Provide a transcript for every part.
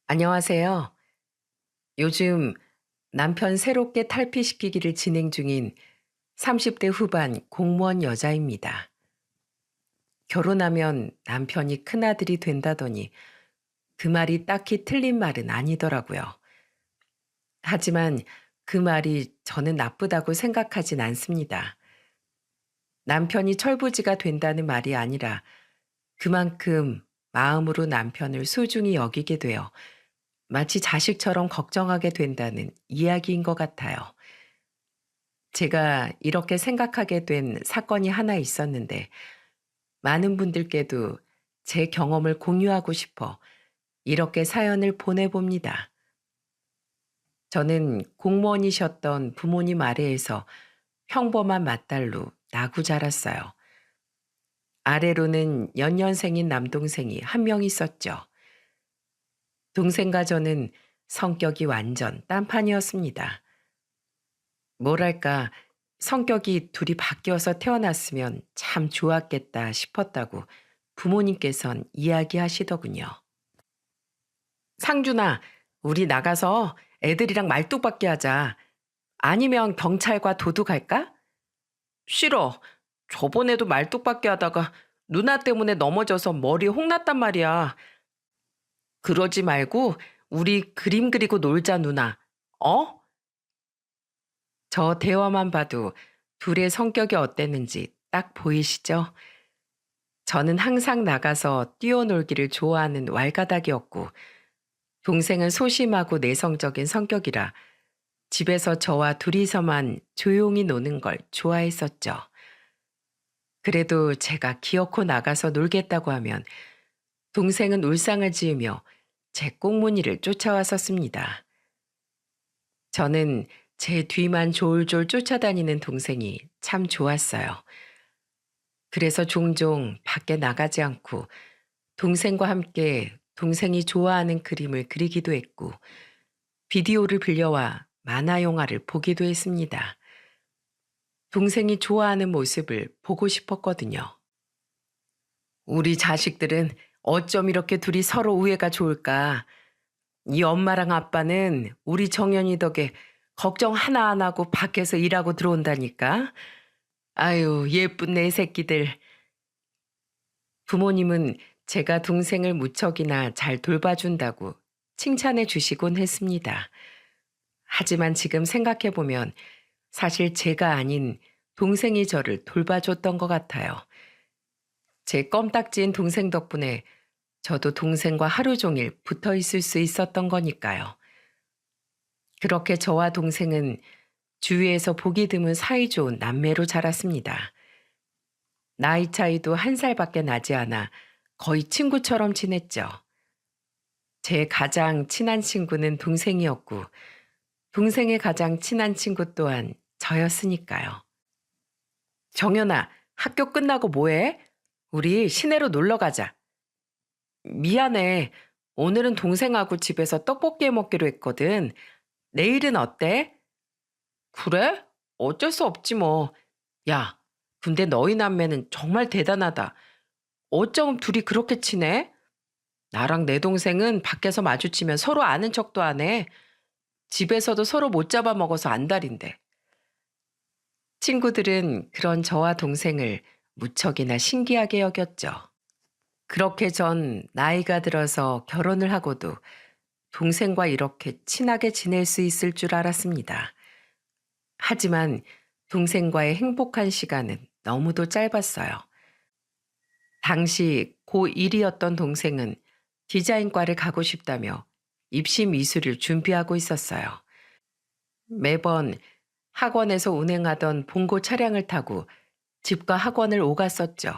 안녕하세요. 요즘 남편 새롭게 탈피시키기를 진행 중인 30대 후반 공무원 여자입니다. 결혼하면 남편이 큰아들이 된다더니 그 말이 딱히 틀린 말은 아니더라고요. 하지만 그 말이 저는 나쁘다고 생각하진 않습니다. 남편이 철부지가 된다는 말이 아니라 그만큼 마음으로 남편을 소중히 여기게 되어 마치 자식처럼 걱정하게 된다는 이야기인 것 같아요. 제가 이렇게 생각하게 된 사건이 하나 있었는데 많은 분들께도 제 경험을 공유하고 싶어 이렇게 사연을 보내봅니다. 저는 공무원이셨던 부모님 아래에서 평범한 맏딸로 나고 자랐어요. 아래로는 연년생인 남동생이 한 명 있었죠. 동생과 저는 성격이 완전 딴판이었습니다. 뭐랄까, 성격이 둘이 바뀌어서 태어났으면 참 좋았겠다 싶었다고 부모님께선 이야기하시더군요. 상준아, 우리 나가서 애들이랑 말뚝박기 하자. 아니면 경찰과 도둑할까? 싫어. 저번에도 말뚝박기 하다가 누나 때문에 넘어져서 머리 홍났단 말이야. 그러지 말고 우리 그림 그리고 놀자, 누나. 어? 저 대화만 봐도 둘의 성격이 어땠는지 딱 보이시죠? 저는 항상 나가서 뛰어놀기를 좋아하는 왈가닥이었고, 동생은 소심하고 내성적인 성격이라 집에서 저와 둘이서만 조용히 노는 걸 좋아했었죠. 그래도 제가 기어코 나가서 놀겠다고 하면 동생은 울상을 지으며 제 꽁무니를 쫓아왔었습니다. 저는 제 뒤만 졸졸 쫓아다니는 동생이 참 좋았어요. 그래서 종종 밖에 나가지 않고 동생과 함께 동생이 좋아하는 그림을 그리기도 했고 비디오를 빌려와 만화 영화를 보기도 했습니다. 동생이 좋아하는 모습을 보고 싶었거든요. 우리 자식들은 어쩜 이렇게 둘이 서로 우애가 좋을까? 이 엄마랑 아빠는 우리 정연이 덕에 걱정 하나 안 하고 밖에서 일하고 들어온다니까. 아유, 예쁜 내 새끼들. 부모님은 제가 동생을 무척이나 잘 돌봐준다고 칭찬해 주시곤 했습니다. 하지만 지금 생각해보면 사실 제가 아닌 동생이 저를 돌봐줬던 것 같아요. 제 껌딱지인 동생 덕분에 저도 동생과 하루 종일 붙어 있을 수 있었던 거니까요. 그렇게 저와 동생은 주위에서 보기 드문 사이좋은 남매로 자랐습니다. 나이 차이도 1살밖에 나지 않아 거의 친구처럼 지냈죠. 제 가장 친한 친구는 동생이었고, 동생의 가장 친한 친구 또한 저였으니까요. 정연아, 학교 끝나고 뭐해? 우리 시내로 놀러 가자. 미안해. 오늘은 동생하고 집에서 떡볶이 해 먹기로 했거든. 내일은 어때? 그래? 어쩔 수 없지 뭐. 야, 근데 너희 남매는 정말 대단하다. 어쩜 둘이 그렇게 친해? 나랑 내 동생은 밖에서 마주치면 서로 아는 척도 안 해. 집에서도 서로 못 잡아먹어서 안달인데. 친구들은 그런 저와 동생을 무척이나 신기하게 여겼죠. 그렇게 전 나이가 들어서 결혼을 하고도 동생과 이렇게 친하게 지낼 수 있을 줄 알았습니다. 하지만 동생과의 행복한 시간은 너무도 짧았어요. 당시 고1이었던 동생은 디자인과를 가고 싶다며 입시 미술을 준비하고 있었어요. 매번 학원에서 운행하던 봉고 차량을 타고 집과 학원을 오갔었죠.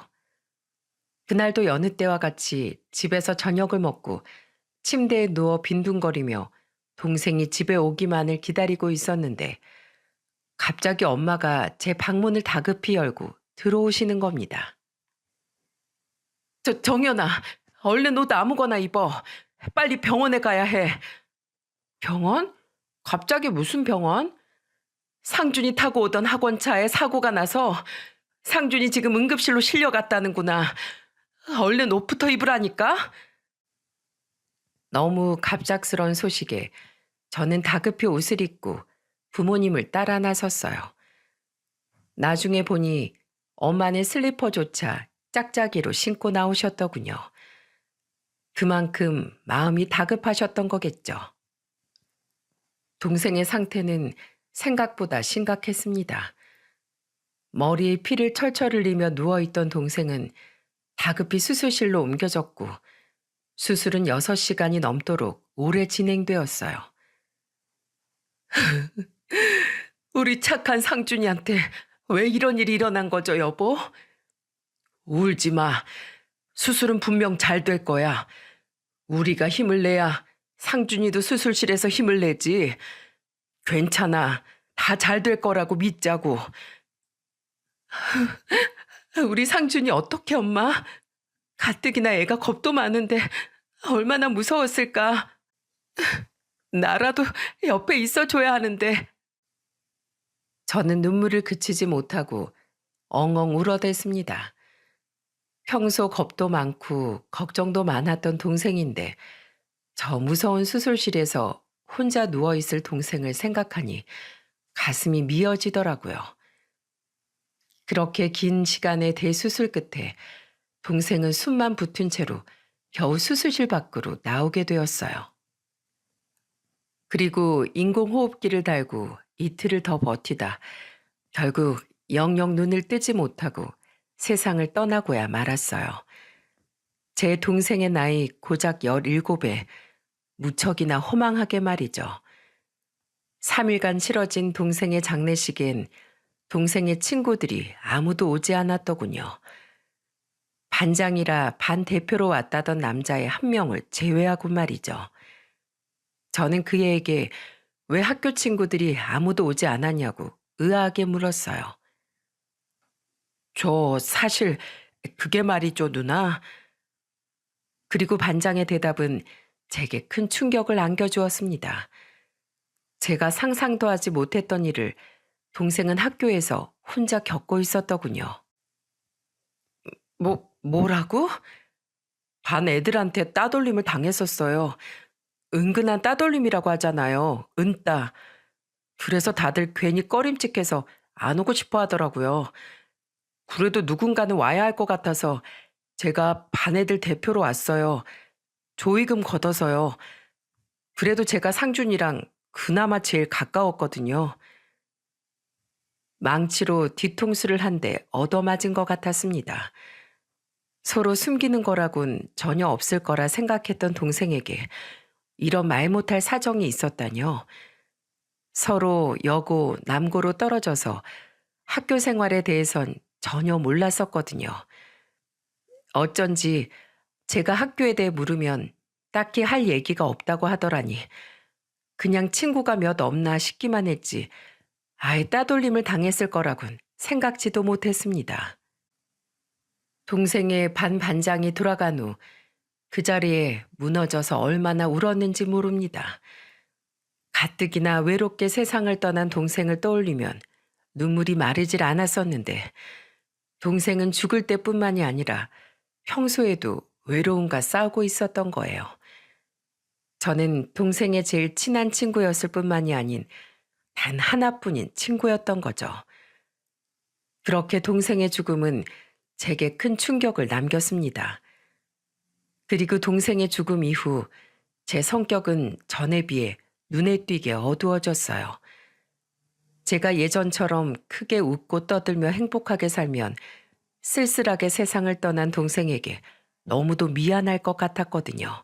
그날도 여느 때와 같이 집에서 저녁을 먹고 침대에 누워 빈둥거리며 동생이 집에 오기만을 기다리고 있었는데 갑자기 엄마가 제 방문을 다급히 열고 들어오시는 겁니다. 정연아, 얼른 옷 아무거나 입어. 빨리 병원에 가야 해. 병원? 갑자기 무슨 병원? 상준이 타고 오던 학원차에 사고가 나서 상준이 지금 응급실로 실려갔다는구나. 얼른 옷부터 입으라니까. 너무 갑작스러운 소식에 저는 다급히 옷을 입고 부모님을 따라 나섰어요. 나중에 보니 엄마는 슬리퍼조차 짝짝이로 신고 나오셨더군요. 그만큼 마음이 다급하셨던 거겠죠. 동생의 상태는 생각보다 심각했습니다. 머리에 피를 철철 흘리며 누워있던 동생은 다급히 수술실로 옮겨졌고 수술은 6시간이 넘도록 오래 진행되었어요. 우리 착한 상준이한테 왜 이런 일이 일어난 거죠, 여보? 울지 마. 수술은 분명 잘 될 거야. 우리가 힘을 내야 상준이도 수술실에서 힘을 내지. 괜찮아. 다 잘 될 거라고 믿자고. 우리 상준이 어떻게, 엄마? 가뜩이나 애가 겁도 많은데 얼마나 무서웠을까. 나라도 옆에 있어줘야 하는데. 저는 눈물을 그치지 못하고 엉엉 울어댔습니다. 평소 겁도 많고 걱정도 많았던 동생인데 저 무서운 수술실에서 혼자 누워있을 동생을 생각하니 가슴이 미어지더라고요. 그렇게 긴 시간의 대수술 끝에 동생은 숨만 붙은 채로 겨우 수술실 밖으로 나오게 되었어요. 그리고 인공호흡기를 달고 이틀을 더 버티다 결국 영영 눈을 뜨지 못하고 세상을 떠나고야 말았어요. 제 동생의 나이 고작 17에 무척이나 허망하게 말이죠. 3일간 치러진 동생의 장례식엔 동생의 친구들이 아무도 오지 않았더군요. 반장이라 반 대표로 왔다던 남자의 한 명을 제외하고 말이죠. 저는 그애에게 왜 학교 친구들이 아무도 오지 않았냐고 의아하게 물었어요. 저 사실 그게 말이죠, 누나. 그리고 반장의 대답은 제게 큰 충격을 안겨주었습니다. 제가 상상도 하지 못했던 일을 동생은 학교에서 혼자 겪고 있었더군요. 뭐라고? 반 애들한테 따돌림을 당했었어요. 은근한 따돌림이라고 하잖아요. 은따. 그래서 다들 괜히 꺼림칙해서 안 오고 싶어 하더라고요. 그래도 누군가는 와야 할 것 같아서 제가 반 애들 대표로 왔어요. 조의금 걷어서요. 그래도 제가 상준이랑 그나마 제일 가까웠거든요. 망치로 뒤통수를 한 대 얻어맞은 것 같았습니다. 서로 숨기는 거라곤 전혀 없을 거라 생각했던 동생에게 이런 말 못할 사정이 있었다뇨. 서로 여고, 남고로 떨어져서 학교 생활에 대해선 전혀 몰랐었거든요. 어쩐지 제가 학교에 대해 물으면 딱히 할 얘기가 없다고 하더라니 그냥 친구가 몇 없나 싶기만 했지 아예 따돌림을 당했을 거라곤 생각지도 못했습니다. 동생의 반장이 돌아간 후 그 자리에 무너져서 얼마나 울었는지 모릅니다. 가뜩이나 외롭게 세상을 떠난 동생을 떠올리면 눈물이 마르질 않았었는데 동생은 죽을 때뿐만이 아니라 평소에도 외로움과 싸우고 있었던 거예요. 저는 동생의 제일 친한 친구였을 뿐만이 아닌 단 하나뿐인 친구였던 거죠. 그렇게 동생의 죽음은 제게 큰 충격을 남겼습니다. 그리고 동생의 죽음 이후 제 성격은 전에 비해 눈에 띄게 어두워졌어요. 제가 예전처럼 크게 웃고 떠들며 행복하게 살면 쓸쓸하게 세상을 떠난 동생에게 너무도 미안할 것 같았거든요.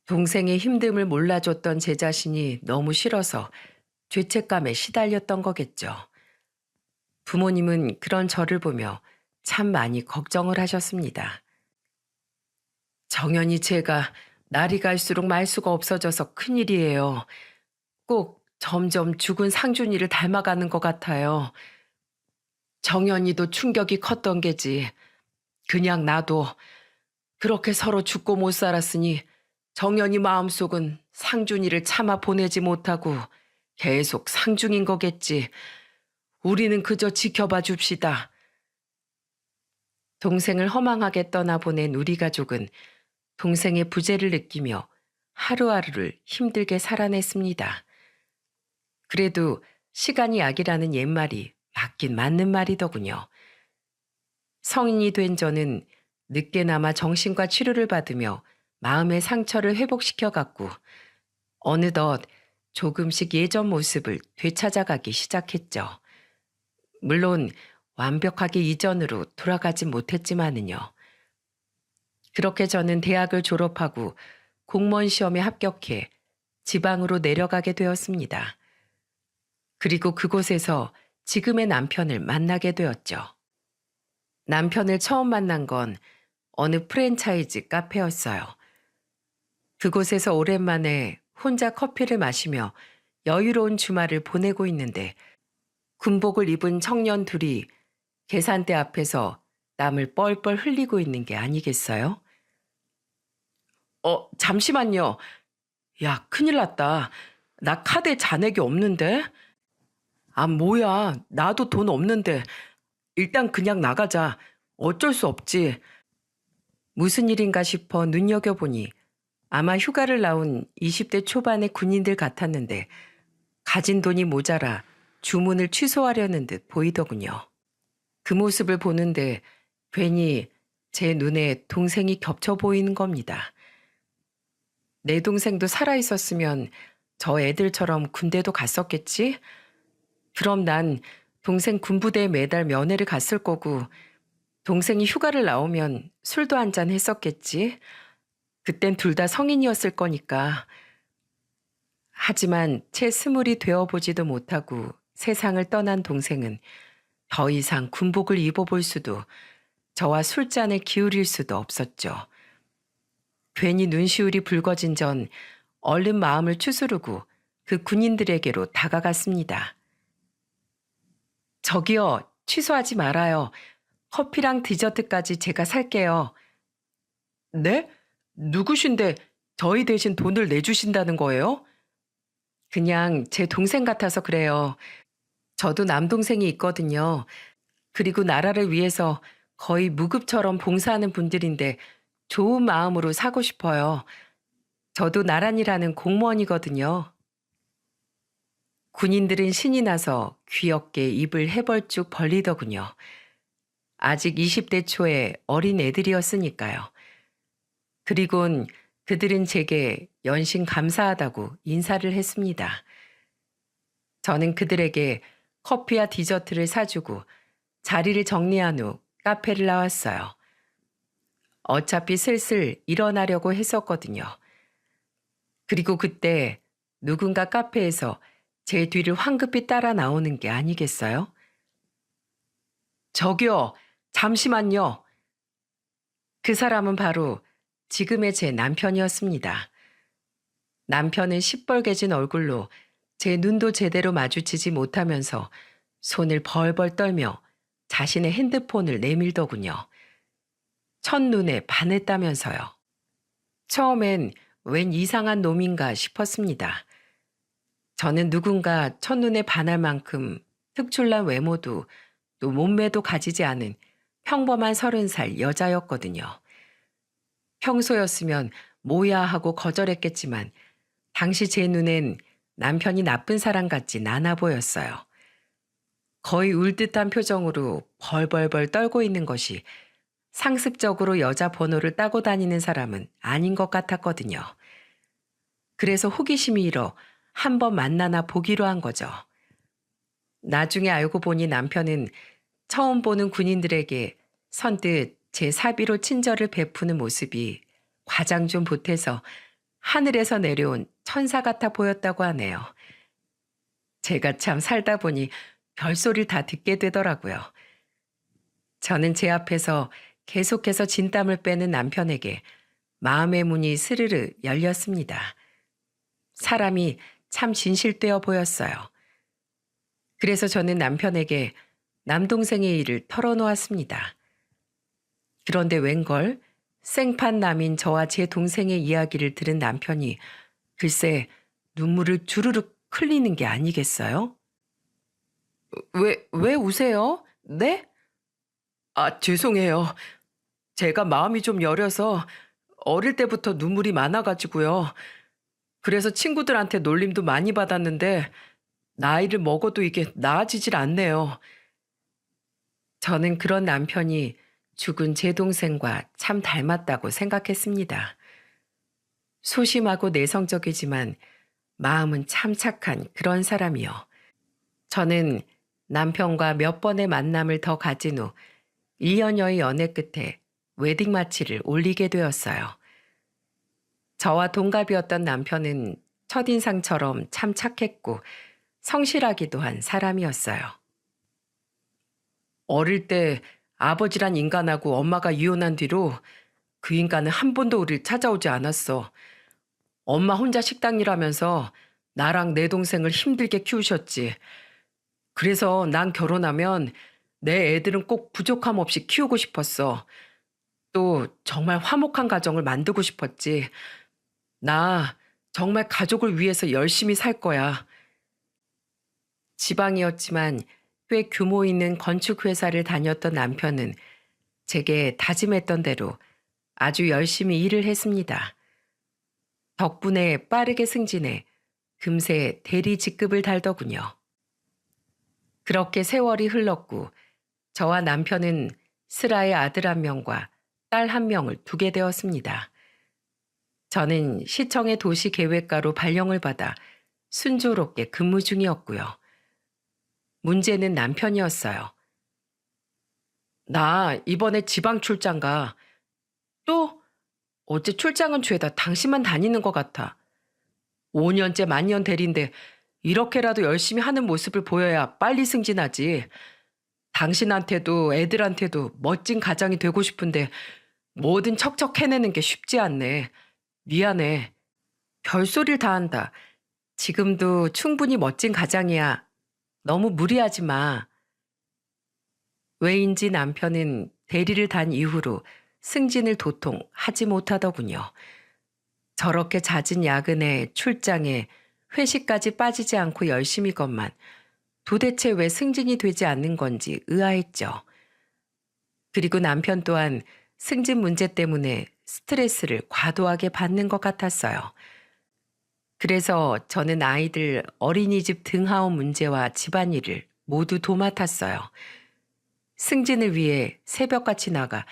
동생의 힘듦을 몰라줬던 제 자신이 너무 싫어서 죄책감에 시달렸던 거겠죠. 부모님은 그런 저를 보며 참 많이 걱정을 하셨습니다. 정연이 제가 날이 갈수록 말수가 없어져서 큰일이에요. 꼭 점점 죽은 상준이를 닮아가는 것 같아요. 정연이도 충격이 컸던 게지. 그냥 나도 그렇게 서로 죽고 못 살았으니 정연이 마음속은 상준이를 참아 보내지 못하고 계속 상중인 거겠지. 우리는 그저 지켜봐 줍시다. 동생을 허망하게 떠나보낸 우리 가족은 동생의 부재를 느끼며 하루하루를 힘들게 살아냈습니다. 그래도 시간이 약이라는 옛말이 맞긴 맞는 말이더군요. 성인이 된 저는 늦게나마 정신과 치료를 받으며 마음의 상처를 회복시켜 갔고 어느덧 조금씩 예전 모습을 되찾아가기 시작했죠. 물론 완벽하게 이전으로 돌아가진 못했지만은요. 그렇게 저는 대학을 졸업하고 공무원 시험에 합격해 지방으로 내려가게 되었습니다. 그리고 그곳에서 지금의 남편을 만나게 되었죠. 남편을 처음 만난 건 어느 프랜차이즈 카페였어요. 그곳에서 오랜만에 혼자 커피를 마시며 여유로운 주말을 보내고 있는데 군복을 입은 청년 둘이 계산대 앞에서 땀을 뻘뻘 흘리고 있는 게 아니겠어요? 잠시만요. 야, 큰일 났다. 나 카드에 잔액이 없는데? 아, 뭐야. 나도 돈 없는데. 일단 그냥 나가자. 어쩔 수 없지. 무슨 일인가 싶어 눈여겨보니 아마 휴가를 나온 20대 초반의 군인들 같았는데 가진 돈이 모자라 주문을 취소하려는 듯 보이더군요. 그 모습을 보는데 괜히 제 눈에 동생이 겹쳐 보이는 겁니다. 내 동생도 살아있었으면 저 애들처럼 군대도 갔었겠지? 그럼 난 동생 군부대에 매달 면회를 갔을 거고 동생이 휴가를 나오면 술도 한잔 했었겠지? 그땐 둘 다 성인이었을 거니까. 하지만 채 스물이 되어보지도 못하고 세상을 떠난 동생은 더 이상 군복을 입어볼 수도 저와 술잔을 기울일 수도 없었죠. 괜히 눈시울이 붉어진 전 얼른 마음을 추스르고 그 군인들에게로 다가갔습니다. 저기요, 취소하지 말아요. 커피랑 디저트까지 제가 살게요. 네? 누구신데 저희 대신 돈을 내주신다는 거예요? 그냥 제 동생 같아서 그래요. 저도 남동생이 있거든요. 그리고 나라를 위해서 거의 무급처럼 봉사하는 분들인데 좋은 마음으로 사고 싶어요. 저도 나란이라는 공무원이거든요. 군인들은 신이 나서 귀엽게 입을 해벌쭉 벌리더군요. 아직 20대 초의 어린 애들이었으니까요. 그리곤 그들은 제게 연신 감사하다고 인사를 했습니다. 저는 그들에게 커피와 디저트를 사주고 자리를 정리한 후 카페를 나왔어요. 어차피 슬슬 일어나려고 했었거든요. 그리고 그때 누군가 카페에서 제 뒤를 황급히 따라 나오는 게 아니겠어요? 저기요, 잠시만요. 그 사람은 바로 지금의 제 남편이었습니다. 남편은 시뻘개진 얼굴로 제 눈도 제대로 마주치지 못하면서 손을 벌벌 떨며 자신의 핸드폰을 내밀더군요. 첫눈에 반했다면서요. 처음엔 웬 이상한 놈인가 싶었습니다. 저는 누군가 첫눈에 반할 만큼 특출난 외모도 또 몸매도 가지지 않은 평범한 30살 여자였거든요. 평소였으면 뭐야 하고 거절했겠지만 당시 제 눈엔 남편이 나쁜 사람 같진 않아 보였어요. 거의 울 듯한 표정으로 벌벌벌 떨고 있는 것이 상습적으로 여자 번호를 따고 다니는 사람은 아닌 것 같았거든요. 그래서 호기심이 일어 한번 만나나 보기로 한 거죠. 나중에 알고 보니 남편은 처음 보는 군인들에게 선뜻 제 사비로 친절을 베푸는 모습이 과장 좀 보태서 하늘에서 내려온 천사 같아 보였다고 하네요. 제가 참 살다 보니 별소리를 다 듣게 되더라고요. 저는 제 앞에서 계속해서 진땀을 빼는 남편에게 마음의 문이 스르르 열렸습니다. 사람이 참 진실되어 보였어요. 그래서 저는 남편에게 남동생의 일을 털어놓았습니다. 그런데 웬걸 생판남인 저와 제 동생의 이야기를 들은 남편이 글쎄 눈물을 주르륵 흘리는 게 아니겠어요? 왜 우세요? 네? 아, 죄송해요. 제가 마음이 좀 여려서 어릴 때부터 눈물이 많아가지고요. 그래서 친구들한테 놀림도 많이 받았는데 나이를 먹어도 이게 나아지질 않네요. 저는 그런 남편이 죽은 제 동생과 참 닮았다고 생각했습니다. 소심하고 내성적이지만 마음은 참 착한 그런 사람이요. 저는 남편과 몇 번의 만남을 더 가진 후 1년여의 연애 끝에 웨딩 마치를 올리게 되었어요. 저와 동갑이었던 남편은 첫인상처럼 참 착했고 성실하기도 한 사람이었어요. 어릴 때 아버지란 인간하고 엄마가 이혼한 뒤로 그 인간은 한 번도 우릴 찾아오지 않았어. 엄마 혼자 식당 일하면서 나랑 내 동생을 힘들게 키우셨지. 그래서 난 결혼하면 내 애들은 꼭 부족함 없이 키우고 싶었어. 또 정말 화목한 가정을 만들고 싶었지. 나 정말 가족을 위해서 열심히 살 거야. 지방이었지만 꽤 규모 있는 건축회사를 다녔던 남편은 제게 다짐했던 대로 아주 열심히 일을 했습니다. 덕분에 빠르게 승진해 금세 대리 직급을 달더군요. 그렇게 세월이 흘렀고 저와 남편은 슬아의 아들 한 명과 딸 한 명을 두게 되었습니다. 저는 시청의 도시계획가로 발령을 받아 순조롭게 근무 중이었고요. 문제는 남편이었어요. 나 이번에 지방 출장 가. 또? 어째 출장은 죄다 당신만 다니는 것 같아. 5년째 만년 대리인데 이렇게라도 열심히 하는 모습을 보여야 빨리 승진하지. 당신한테도 애들한테도 멋진 가장이 되고 싶은데 뭐든 척척 해내는 게 쉽지 않네. 미안해. 별소리를 다 한다. 지금도 충분히 멋진 가장이야. 너무 무리하지 마. 왜인지 남편은 대리를 단 이후로 승진을 도통 하지 못하더군요. 저렇게 잦은 야근에 출장에 회식까지 빠지지 않고 열심히건만 도대체 왜 승진이 되지 않는 건지 의아했죠. 그리고 남편 또한 승진 문제 때문에 스트레스를 과도하게 받는 것 같았어요. 그래서 저는 아이들 어린이집 등하원 문제와 집안일을 모두 도맡았어요. 승진을 위해 새벽같이 나가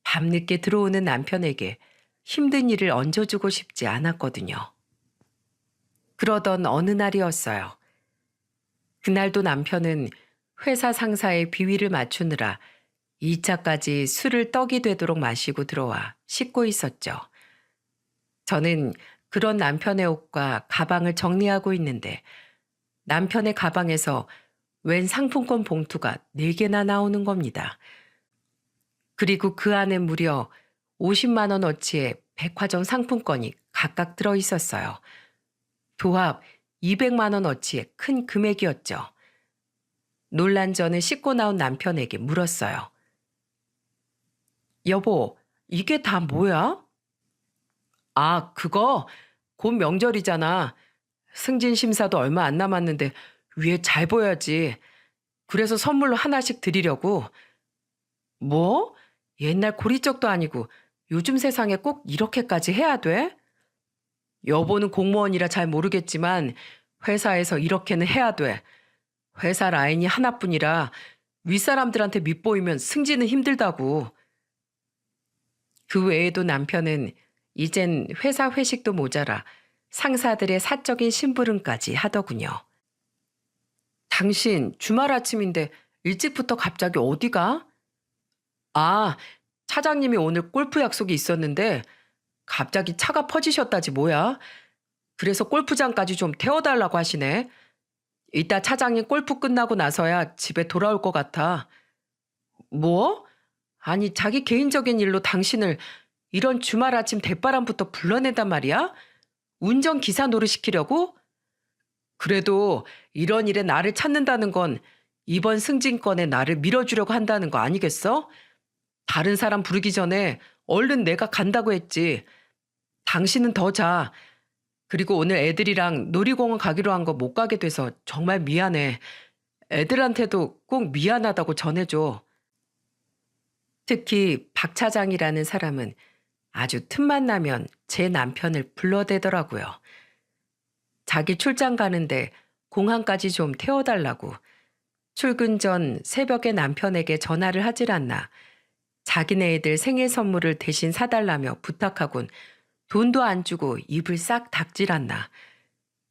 밤늦게 들어오는 남편에게 힘든 일을 얹어주고 싶지 않았거든요. 그러던 어느 날이었어요. 그날도 남편은 회사 상사의 비위를 맞추느라 2차까지 술을 떡이 되도록 마시고 들어와 씻고 있었죠. 저는 그런 남편의 옷과 가방을 정리하고 있는데 남편의 가방에서 웬 상품권 봉투가 4개나 나오는 겁니다. 그리고 그 안에 무려 50만 원어치의 백화점 상품권이 각각 들어 있었어요. 도합 200만 원어치의 큰 금액이었죠. 놀란 저는 씻고 나온 남편에게 물었어요. 여보, 이게 다 뭐야? 아, 그거 곧 명절이잖아. 승진 심사도 얼마 안 남았는데 위에 잘 보여야지. 그래서 선물로 하나씩 드리려고. 뭐? 옛날 고리적도 아니고 요즘 세상에 꼭 이렇게까지 해야 돼? 여보는 공무원이라 잘 모르겠지만 회사에서 이렇게는 해야 돼. 회사 라인이 하나뿐이라 윗사람들한테 밑보이면 승진은 힘들다고. 그 외에도 남편은 이젠 회사 회식도 모자라 상사들의 사적인 심부름까지 하더군요. 당신 주말 아침인데 일찍부터 갑자기 어디 가? 아, 차장님이 오늘 골프 약속이 있었는데 갑자기 차가 퍼지셨다지 뭐야. 그래서 골프장까지 좀 태워달라고 하시네. 이따 차장님 골프 끝나고 나서야 집에 돌아올 것 같아. 뭐? 아니 자기 개인적인 일로 당신을 이런 주말 아침 대바람부터 불러낸단 말이야? 운전기사 노릇시키려고? 그래도 이런 일에 나를 찾는다는 건 이번 승진권에 나를 밀어주려고 한다는 거 아니겠어? 다른 사람 부르기 전에 얼른 내가 간다고 했지. 당신은 더 자. 그리고 오늘 애들이랑 놀이공원 가기로 한 거 못 가게 돼서 정말 미안해. 애들한테도 꼭 미안하다고 전해줘. 특히 박 차장이라는 사람은 아주 틈만 나면 제 남편을 불러대더라고요. 자기 출장 가는데 공항까지 좀 태워달라고. 출근 전 새벽에 남편에게 전화를 하질 않나. 자기네 애들 생일 선물을 대신 사달라며 부탁하곤 돈도 안 주고 입을 싹 닥질 않나.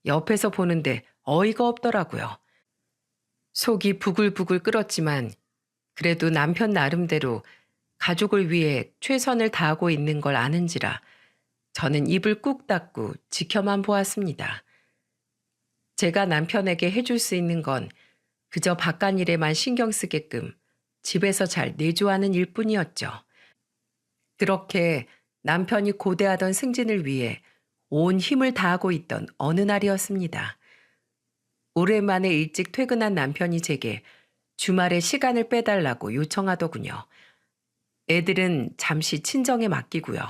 옆에서 보는데 어이가 없더라고요. 속이 부글부글 끓었지만 그래도 남편 나름대로 가족을 위해 최선을 다하고 있는 걸 아는지라 저는 입을 꾹 닫고 지켜만 보았습니다. 제가 남편에게 해줄 수 있는 건 그저 바깥일에만 신경 쓰게끔 집에서 잘 내조하는 일뿐이었죠. 그렇게 남편이 고대하던 승진을 위해 온 힘을 다하고 있던 어느 날이었습니다. 오랜만에 일찍 퇴근한 남편이 제게 주말에 시간을 빼달라고 요청하더군요. 애들은 잠시 친정에 맡기고요.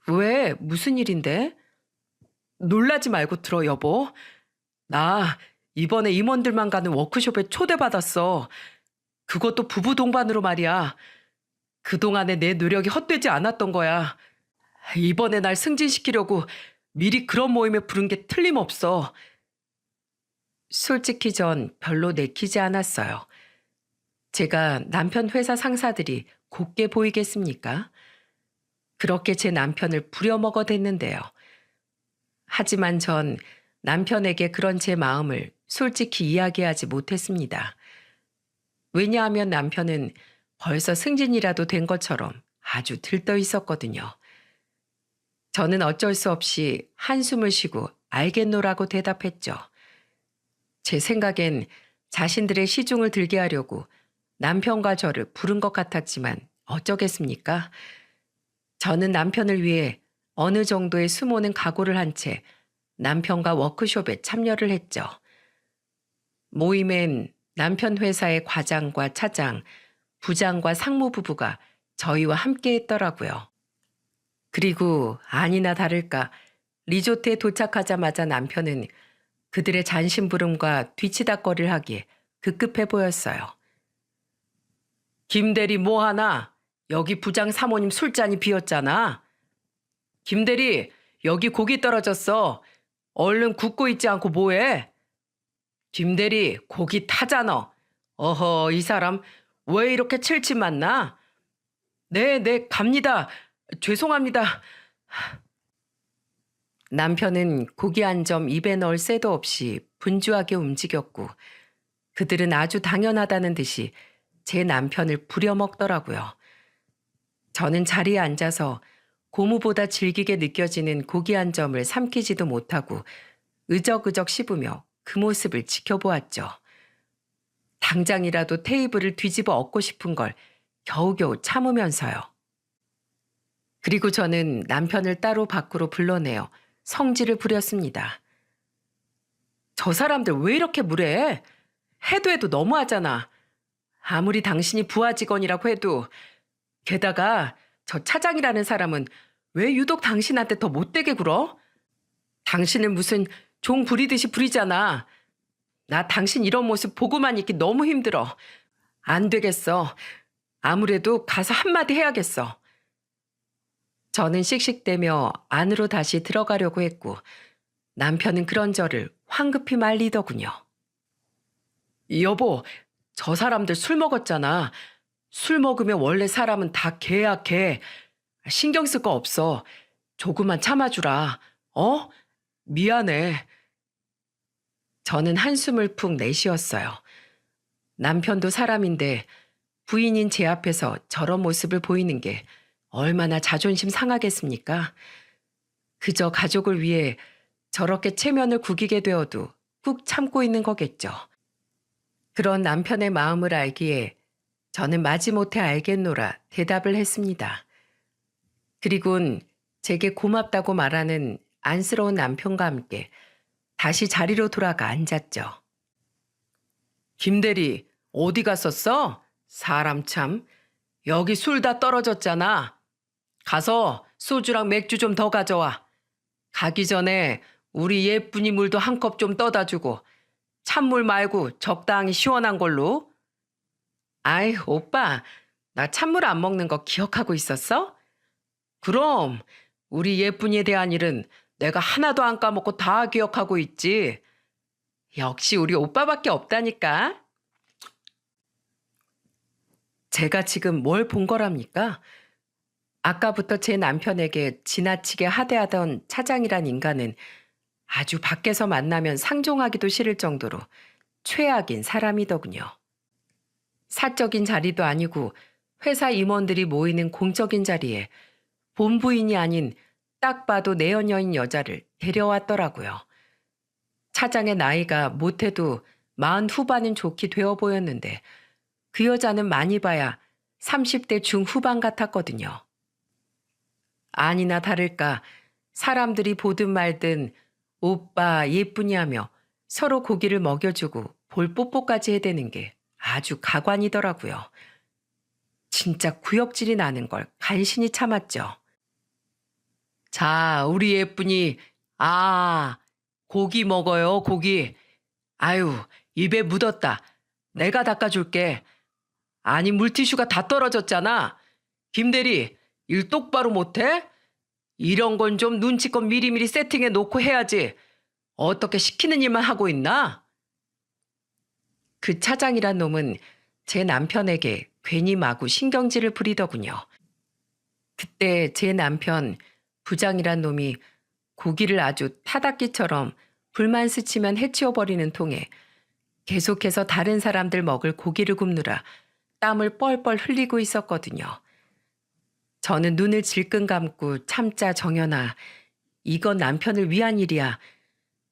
왜? 무슨 일인데? 놀라지 말고 들어, 여보. 나 이번에 임원들만 가는 워크숍에 초대받았어. 그것도 부부 동반으로 말이야. 그동안에 내 노력이 헛되지 않았던 거야. 이번에 날 승진시키려고 미리 그런 모임에 부른 게 틀림없어. 솔직히 전 별로 내키지 않았어요. 제가 남편 회사 상사들이 곱게 보이겠습니까? 그렇게 제 남편을 부려먹어댔는데요. 하지만 전 남편에게 그런 제 마음을 솔직히 이야기하지 못했습니다. 왜냐하면 남편은 벌써 승진이라도 된 것처럼 아주 들떠 있었거든요. 저는 어쩔 수 없이 한숨을 쉬고 알겠노라고 대답했죠. 제 생각엔 자신들의 시중을 들게 하려고 남편과 저를 부른 것 같았지만 어쩌겠습니까? 저는 남편을 위해 어느 정도의 수모는 각오를 한 채 남편과 워크숍에 참여를 했죠. 모임엔 남편 회사의 과장과 차장, 부장과 상무부부가 저희와 함께 했더라고요. 그리고 아니나 다를까 리조트에 도착하자마자 남편은 그들의 잔심부름과 뒤치다꺼리를 하기에 급급해 보였어요. 김대리 뭐하나? 여기 부장 사모님 술잔이 비었잖아. 김대리 여기 고기 떨어졌어. 얼른 굽고 있지 않고 뭐해? 김대리 고기 타잖아. 어허 이 사람 왜 이렇게 칠칠 맞나? 네 갑니다. 죄송합니다. 남편은 고기 한 점 입에 넣을 새도 없이 분주하게 움직였고 그들은 아주 당연하다는 듯이 제 남편을 부려먹더라고요. 저는 자리에 앉아서 고무보다 질기게 느껴지는 고기 한 점을 삼키지도 못하고 으적으적 씹으며 그 모습을 지켜보았죠. 당장이라도 테이블을 뒤집어 엎고 싶은 걸 겨우겨우 참으면서요. 그리고 저는 남편을 따로 밖으로 불러내어 성질을 부렸습니다. 저 사람들 왜 이렇게 무례해? 해도 너무하잖아. 아무리 당신이 부하 직원이라고 해도 게다가 저 차장이라는 사람은 왜 유독 당신한테 더 못되게 굴어? 당신은 무슨 종 부리듯이 부리잖아. 나 당신 이런 모습 보고만 있기 너무 힘들어. 안 되겠어. 아무래도 가서 한마디 해야겠어. 저는 씩씩대며 안으로 다시 들어가려고 했고 남편은 그런 저를 황급히 말리더군요. 여보, 저 사람들 술 먹었잖아. 술 먹으면 원래 사람은 다 개야 개. 신경 쓸 거 없어. 조금만 참아주라. 어? 미안해. 저는 한숨을 푹 내쉬었어요. 남편도 사람인데 부인인 제 앞에서 저런 모습을 보이는 게 얼마나 자존심 상하겠습니까? 그저 가족을 위해 저렇게 체면을 구기게 되어도 꾹 참고 있는 거겠죠. 그런 남편의 마음을 알기에 저는 마지못해 알겠노라 대답을 했습니다. 그리곤 제게 고맙다고 말하는 안쓰러운 남편과 함께 다시 자리로 돌아가 앉았죠. 김대리 어디 갔었어? 사람 참. 여기 술 다 떨어졌잖아. 가서 소주랑 맥주 좀 더 가져와. 가기 전에 우리 예쁜이 물도 한 컵 좀 떠다 주고 찬물 말고 적당히 시원한 걸로. 아이 오빠 나 찬물 안 먹는 거 기억하고 있었어? 그럼 우리 예쁜이에 대한 일은 내가 하나도 안 까먹고 다 기억하고 있지. 역시 우리 오빠밖에 없다니까. 제가 지금 뭘 본 거랍니까? 아까부터 제 남편에게 지나치게 하대하던 차장이란 인간은 아주 밖에서 만나면 상종하기도 싫을 정도로 최악인 사람이더군요. 사적인 자리도 아니고 회사 임원들이 모이는 공적인 자리에 본부인이 아닌 딱 봐도 내연녀인 여자를 데려왔더라고요. 차장의 나이가 못해도 40 후반은 좋게 되어 보였는데 그 여자는 많이 봐야 30대 중후반 같았거든요. 아니나 다를까 사람들이 보든 말든 오빠 예쁘니 하며 서로 고기를 먹여주고 볼 뽀뽀까지 해대는 게 아주 가관이더라고요. 진짜 구역질이 나는 걸 간신히 참았죠. 자, 우리 예쁜이, 고기 먹어요, 고기. 아유, 입에 묻었다. 내가 닦아줄게. 아니, 물티슈가 다 떨어졌잖아. 김대리, 일 똑바로 못해? 이런 건 좀 눈치껏 미리미리 세팅해 놓고 해야지. 어떻게 시키는 일만 하고 있나? 그 차장이란 놈은 제 남편에게 괜히 마구 신경질을 부리더군요. 그때 제 남편 부장이란 놈이 고기를 아주 타닥기처럼 불만 스치면 해치워버리는 통에 계속해서 다른 사람들 먹을 고기를 굽느라 땀을 뻘뻘 흘리고 있었거든요. 저는 눈을 질끈 감고 참자 정연아, 이건 남편을 위한 일이야.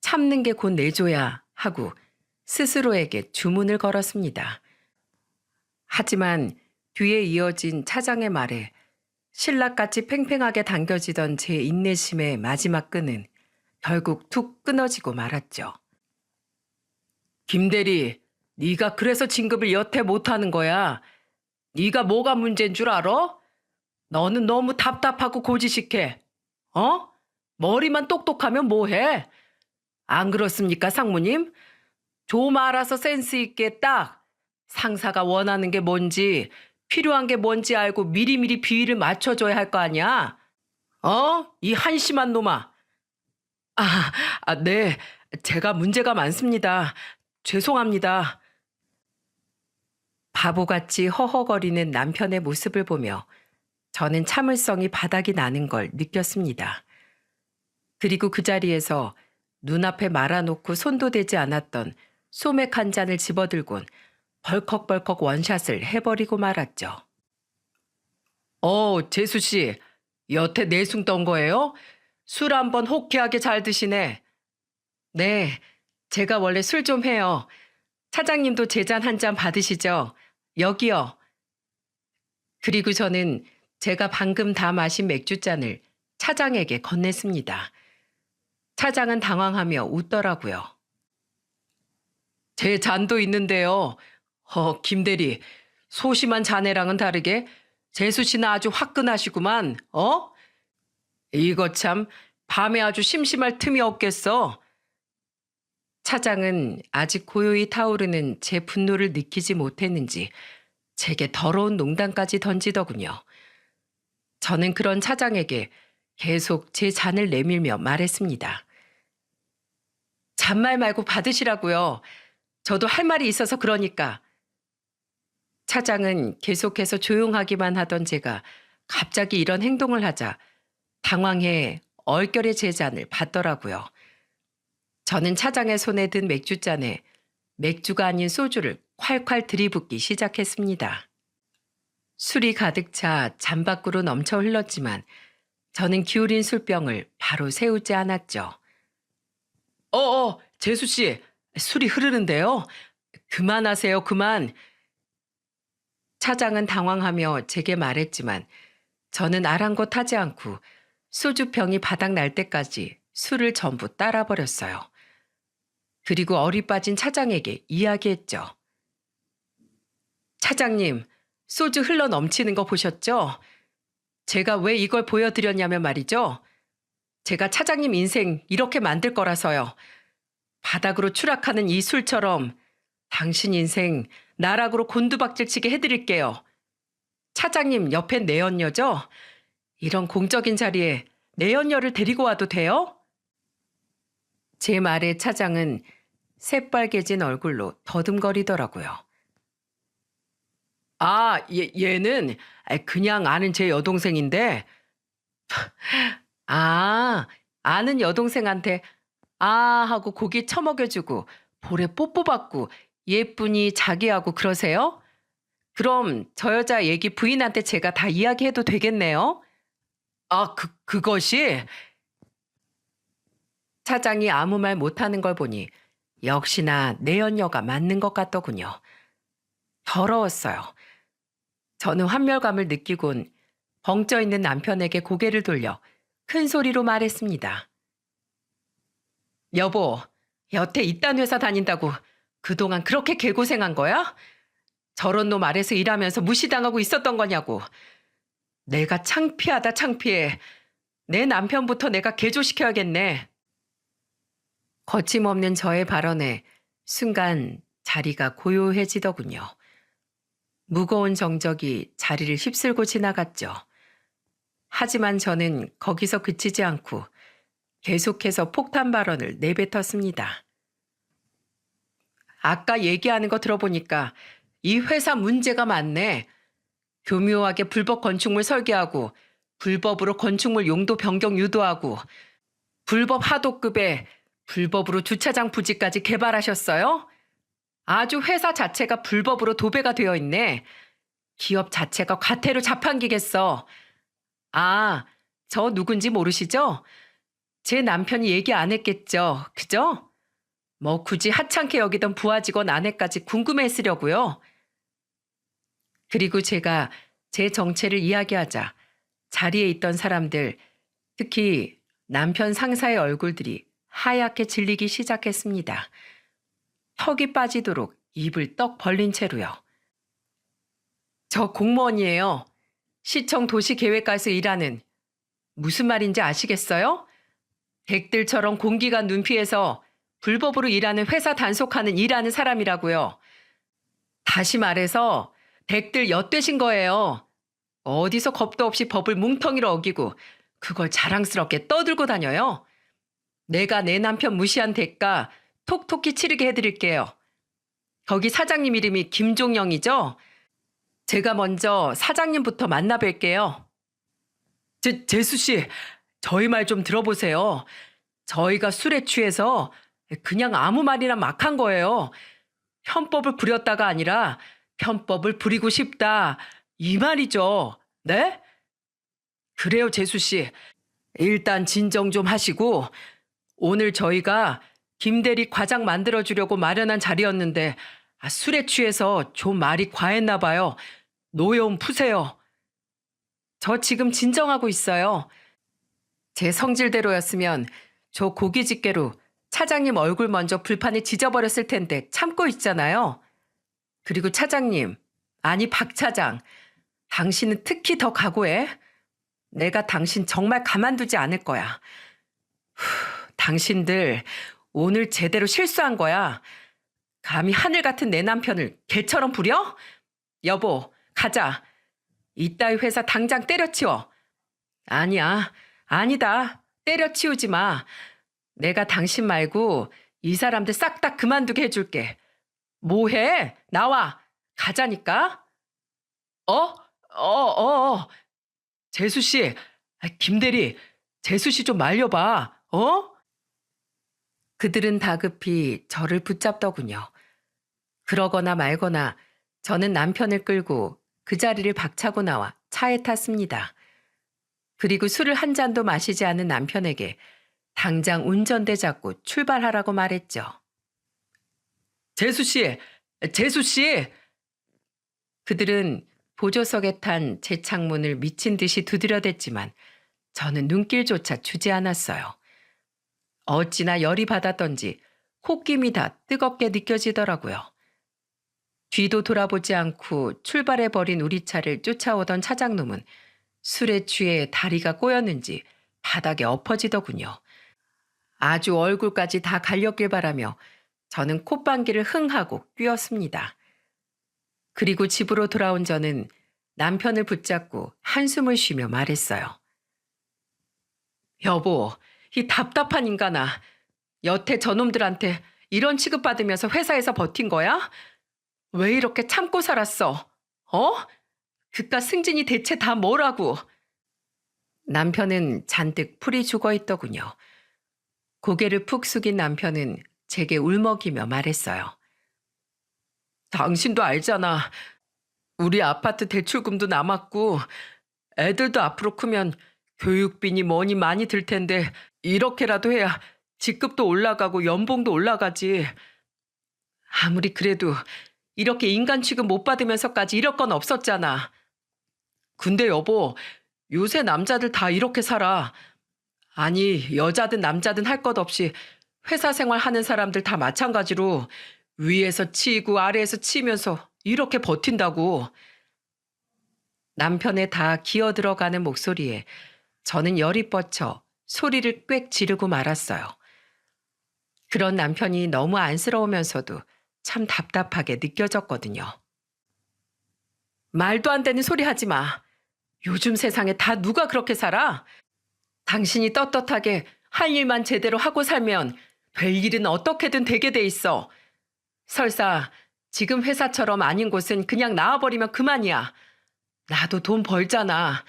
참는 게 곧 내줘야 하고 스스로에게 주문을 걸었습니다. 하지만 뒤에 이어진 차장의 말에 신락같이 팽팽하게 당겨지던 제 인내심의 마지막 끈은 결국 툭 끊어지고 말았죠. 김대리, 네가 그래서 진급을 여태 못하는 거야. 네가 뭐가 문제인 줄 알아? 너는 너무 답답하고 고지식해. 어? 머리만 똑똑하면 뭐해? 안 그렇습니까, 상무님? 좀 알아서 센스 있게 딱 상사가 원하는 게 뭔지 필요한 게 뭔지 알고 미리미리 비위를 맞춰줘야 할 거 아니야? 이 한심한 놈아. 네. 제가 문제가 많습니다. 죄송합니다. 바보같이 허허거리는 남편의 모습을 보며 저는 참을성이 바닥이 나는 걸 느꼈습니다. 그리고 그 자리에서 눈앞에 말아놓고 손도 대지 않았던 소맥 한 잔을 집어들곤 벌컥벌컥 원샷을 해버리고 말았죠. 재수씨, 여태 내숭 떤 거예요? 술 한번 호쾌하게 잘 드시네. 네, 제가 원래 술 좀 해요. 차장님도 제 잔 한 잔 받으시죠? 여기요. 그리고 저는 제가 방금 다 마신 맥주잔을 차장에게 건넸습니다. 차장은 당황하며 웃더라고요. 제 잔도 있는데요. 김대리, 소심한 자네랑은 다르게 재수 씨는 아주 화끈하시구만. 이거 참 밤에 아주 심심할 틈이 없겠어. 차장은 아직 고요히 타오르는 제 분노를 느끼지 못했는지 제게 더러운 농담까지 던지더군요. 저는 그런 차장에게 계속 제 잔을 내밀며 말했습니다. 잔말 말고 받으시라고요. 저도 할 말이 있어서 그러니까. 차장은 계속해서 조용하기만 하던 제가 갑자기 이런 행동을 하자 당황해 얼결에 제 잔을 받더라고요. 저는 차장의 손에 든 맥주잔에 맥주가 아닌 소주를 콸콸 들이붓기 시작했습니다. 술이 가득 차 잔 밖으로 넘쳐 흘렀지만 저는 기울인 술병을 바로 세우지 않았죠. 재수씨, 술이 흐르는데요. 그만하세요, 그만. 차장은 당황하며 제게 말했지만 저는 아랑곳하지 않고 소주병이 바닥 날 때까지 술을 전부 따라버렸어요. 그리고 어리 빠진 차장에게 이야기했죠. 차장님, 소주 흘러 넘치는 거 보셨죠? 제가 왜 이걸 보여드렸냐면 말이죠. 제가 차장님 인생 이렇게 만들 거라서요. 바닥으로 추락하는 이 술처럼 당신 인생 나락으로 곤두박질치게 해드릴게요. 차장님 옆엔 내연녀죠? 이런 공적인 자리에 내연녀를 데리고 와도 돼요? 제 말에 차장은 새빨개진 얼굴로 더듬거리더라고요. 얘는 그냥 아는 제 여동생인데, 아, 아는 여동생한테 하고 고기 처먹여주고 볼에 뽀뽀 받고 예쁘니 자기하고 그러세요? 그럼 저 여자 얘기 부인한테 제가 다 이야기해도 되겠네요? 그것이? 차장이 아무 말 못하는 걸 보니 역시나 내연녀가 맞는 것 같더군요. 더러웠어요. 저는 환멸감을 느끼곤 벙쪄 있는 남편에게 고개를 돌려 큰 소리로 말했습니다. 여보, 여태 이딴 회사 다닌다고 그동안 그렇게 개고생한 거야? 저런 놈 아래서 일하면서 무시당하고 있었던 거냐고. 내가 창피하다 창피해. 내 남편부터 내가 개조시켜야겠네. 거침없는 저의 발언에 순간 자리가 고요해지더군요. 무거운 정적이 자리를 휩쓸고 지나갔죠. 하지만 저는 거기서 그치지 않고 계속해서 폭탄 발언을 내뱉었습니다. 아까 얘기하는 거 들어보니까 이 회사 문제가 많네. 교묘하게 불법 건축물 설계하고 불법으로 건축물 용도 변경 유도하고 불법 하도급에 불법으로 주차장 부지까지 개발하셨어요? 아주 회사 자체가 불법으로 도배가 되어 있네. 기업 자체가 과태료 자판기겠어. 저 누군지 모르시죠? 제 남편이 얘기 안 했겠죠. 그죠? 뭐 굳이 하찮게 여기던 부하 직원 아내까지 궁금해했으려고요. 그리고 제가 제 정체를 이야기하자 자리에 있던 사람들, 특히 남편 상사의 얼굴들이 하얗게 질리기 시작했습니다. 턱이 빠지도록 입을 떡 벌린 채로요. 저 공무원이에요. 시청 도시계획과에서 일하는. 무슨 말인지 아시겠어요? 댁들처럼 공기가 눈피해서 불법으로 일하는 회사 단속하는 일하는 사람이라고요. 다시 말해서 댁들 엿되신 거예요. 어디서 겁도 없이 법을 뭉텅이로 어기고 그걸 자랑스럽게 떠들고 다녀요. 내가 내 남편 무시한 대가 톡톡히 치르게 해드릴게요. 거기 사장님 이름이 김종영이죠? 제가 먼저 사장님부터 만나 뵐게요. 재수 씨, 저희 말 좀 들어보세요. 저희가 술에 취해서 그냥 아무 말이나 막 한 거예요. 편법을 부렸다가 아니라 편법을 부리고 싶다. 이 말이죠. 네? 그래요, 재수 씨. 일단 진정 좀 하시고 오늘 저희가 김대리 과장 만들어주려고 마련한 자리였는데 술에 취해서 좀 말이 과했나 봐요. 노여움 푸세요. 저 지금 진정하고 있어요. 제 성질대로였으면 저 고기 집게로 차장님 얼굴 먼저 불판에 지져버렸을 텐데 참고 있잖아요. 그리고 차장님, 아니 박 차장, 당신은 특히 더 각오해. 내가 당신 정말 가만두지 않을 거야. 당신들 오늘 제대로 실수한 거야. 감히 하늘 같은 내 남편을 개처럼 부려? 여보, 가자. 이따위 회사 당장 때려치워. 아니다. 때려치우지 마. 내가 당신 말고 이 사람들 싹 다 그만두게 해줄게. 뭐해? 나와. 가자니까. 재수 씨, 김 대리, 재수 씨 좀 말려봐. 그들은 다급히 저를 붙잡더군요. 그러거나 말거나 저는 남편을 끌고 그 자리를 박차고 나와 차에 탔습니다. 그리고 술을 한 잔도 마시지 않은 남편에게 당장 운전대 잡고 출발하라고 말했죠. 재수 씨! 그들은 보조석에 탄 제 창문을 미친 듯이 두드려댔지만 저는 눈길조차 주지 않았어요. 어찌나 열이 받았던지 콧김이 다 뜨겁게 느껴지더라고요. 뒤도 돌아보지 않고 출발해버린 우리 차를 쫓아오던 차장놈은 술에 취해 다리가 꼬였는지 바닥에 엎어지더군요. 아주 얼굴까지 다 갈렸길 바라며 저는 콧방귀를 흥하고 뛰었습니다. 그리고 집으로 돌아온 저는 남편을 붙잡고 한숨을 쉬며 말했어요. 여보, 이 답답한 인간아. 여태 저놈들한테 이런 취급받으면서 회사에서 버틴 거야? 왜 이렇게 참고 살았어? 어? 그깟 승진이 대체 다 뭐라고? 남편은 잔뜩 풀이 죽어 있더군요. 고개를 푹 숙인 남편은 제게 울먹이며 말했어요. 당신도 알잖아. 우리 아파트 대출금도 남았고 애들도 앞으로 크면 교육비니 뭐니 많이 들 텐데 이렇게라도 해야 직급도 올라가고 연봉도 올라가지. 아무리 그래도 이렇게 인간 취급 못 받으면서까지 이럴 건 없었잖아. 근데 여보, 요새 남자들 다 이렇게 살아. 아니, 여자든 남자든 할 것 없이 회사 생활 하는 사람들 다 마찬가지로 위에서 치이고 아래에서 치면서 이렇게 버틴다고. 남편의 다 기어 들어가는 목소리에 저는 열이 뻗쳐 소리를 꽥 지르고 말았어요. 그런 남편이 너무 안쓰러우면서도 참 답답하게 느껴졌거든요. 말도 안 되는 소리 하지 마. 요즘 세상에 다 누가 그렇게 살아? 당신이 떳떳하게 할 일만 제대로 하고 살면 될 일은 어떻게든 되게 돼 있어. 설사 지금 회사처럼 아닌 곳은 그냥 나와버리면 그만이야. 나도 돈 벌잖아.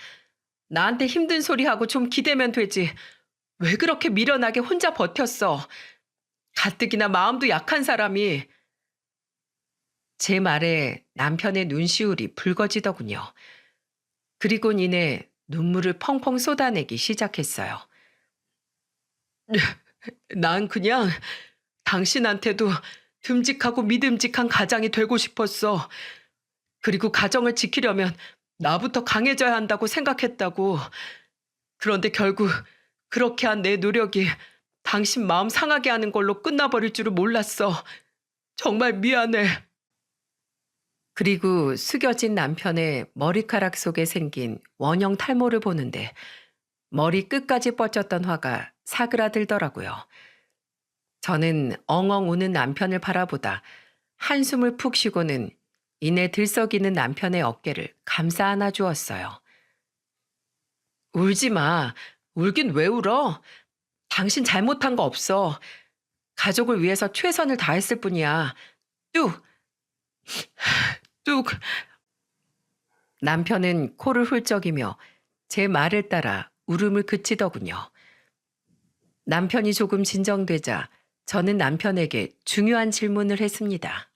나한테 힘든 소리 하고 좀 기대면 되지. 왜 그렇게 미련하게 혼자 버텼어? 가뜩이나 마음도 약한 사람이. 제 말에 남편의 눈시울이 붉어지더군요. 그리곤 이내 눈물을 펑펑 쏟아내기 시작했어요. 난 그냥 당신한테도 듬직하고 믿음직한 가장이 되고 싶었어. 그리고 가정을 지키려면 나부터 강해져야 한다고 생각했다고. 그런데 결국 그렇게 한 내 노력이 당신 마음 상하게 하는 걸로 끝나버릴 줄은 몰랐어. 정말 미안해. 그리고 숙여진 남편의 머리카락 속에 생긴 원형 탈모를 보는데 머리 끝까지 뻗쳤던 화가 사그라들더라고요. 저는 엉엉 우는 남편을 바라보다 한숨을 푹 쉬고는 이내 들썩이는 남편의 어깨를 감싸 안아 주었어요. 울지 마. 울긴 왜 울어? 당신 잘못한 거 없어. 가족을 위해서 최선을 다했을 뿐이야. 뚝! 뚝! 남편은 코를 훌쩍이며 제 말을 따라 울음을 그치더군요. 남편이 조금 진정되자 저는 남편에게 중요한 질문을 했습니다.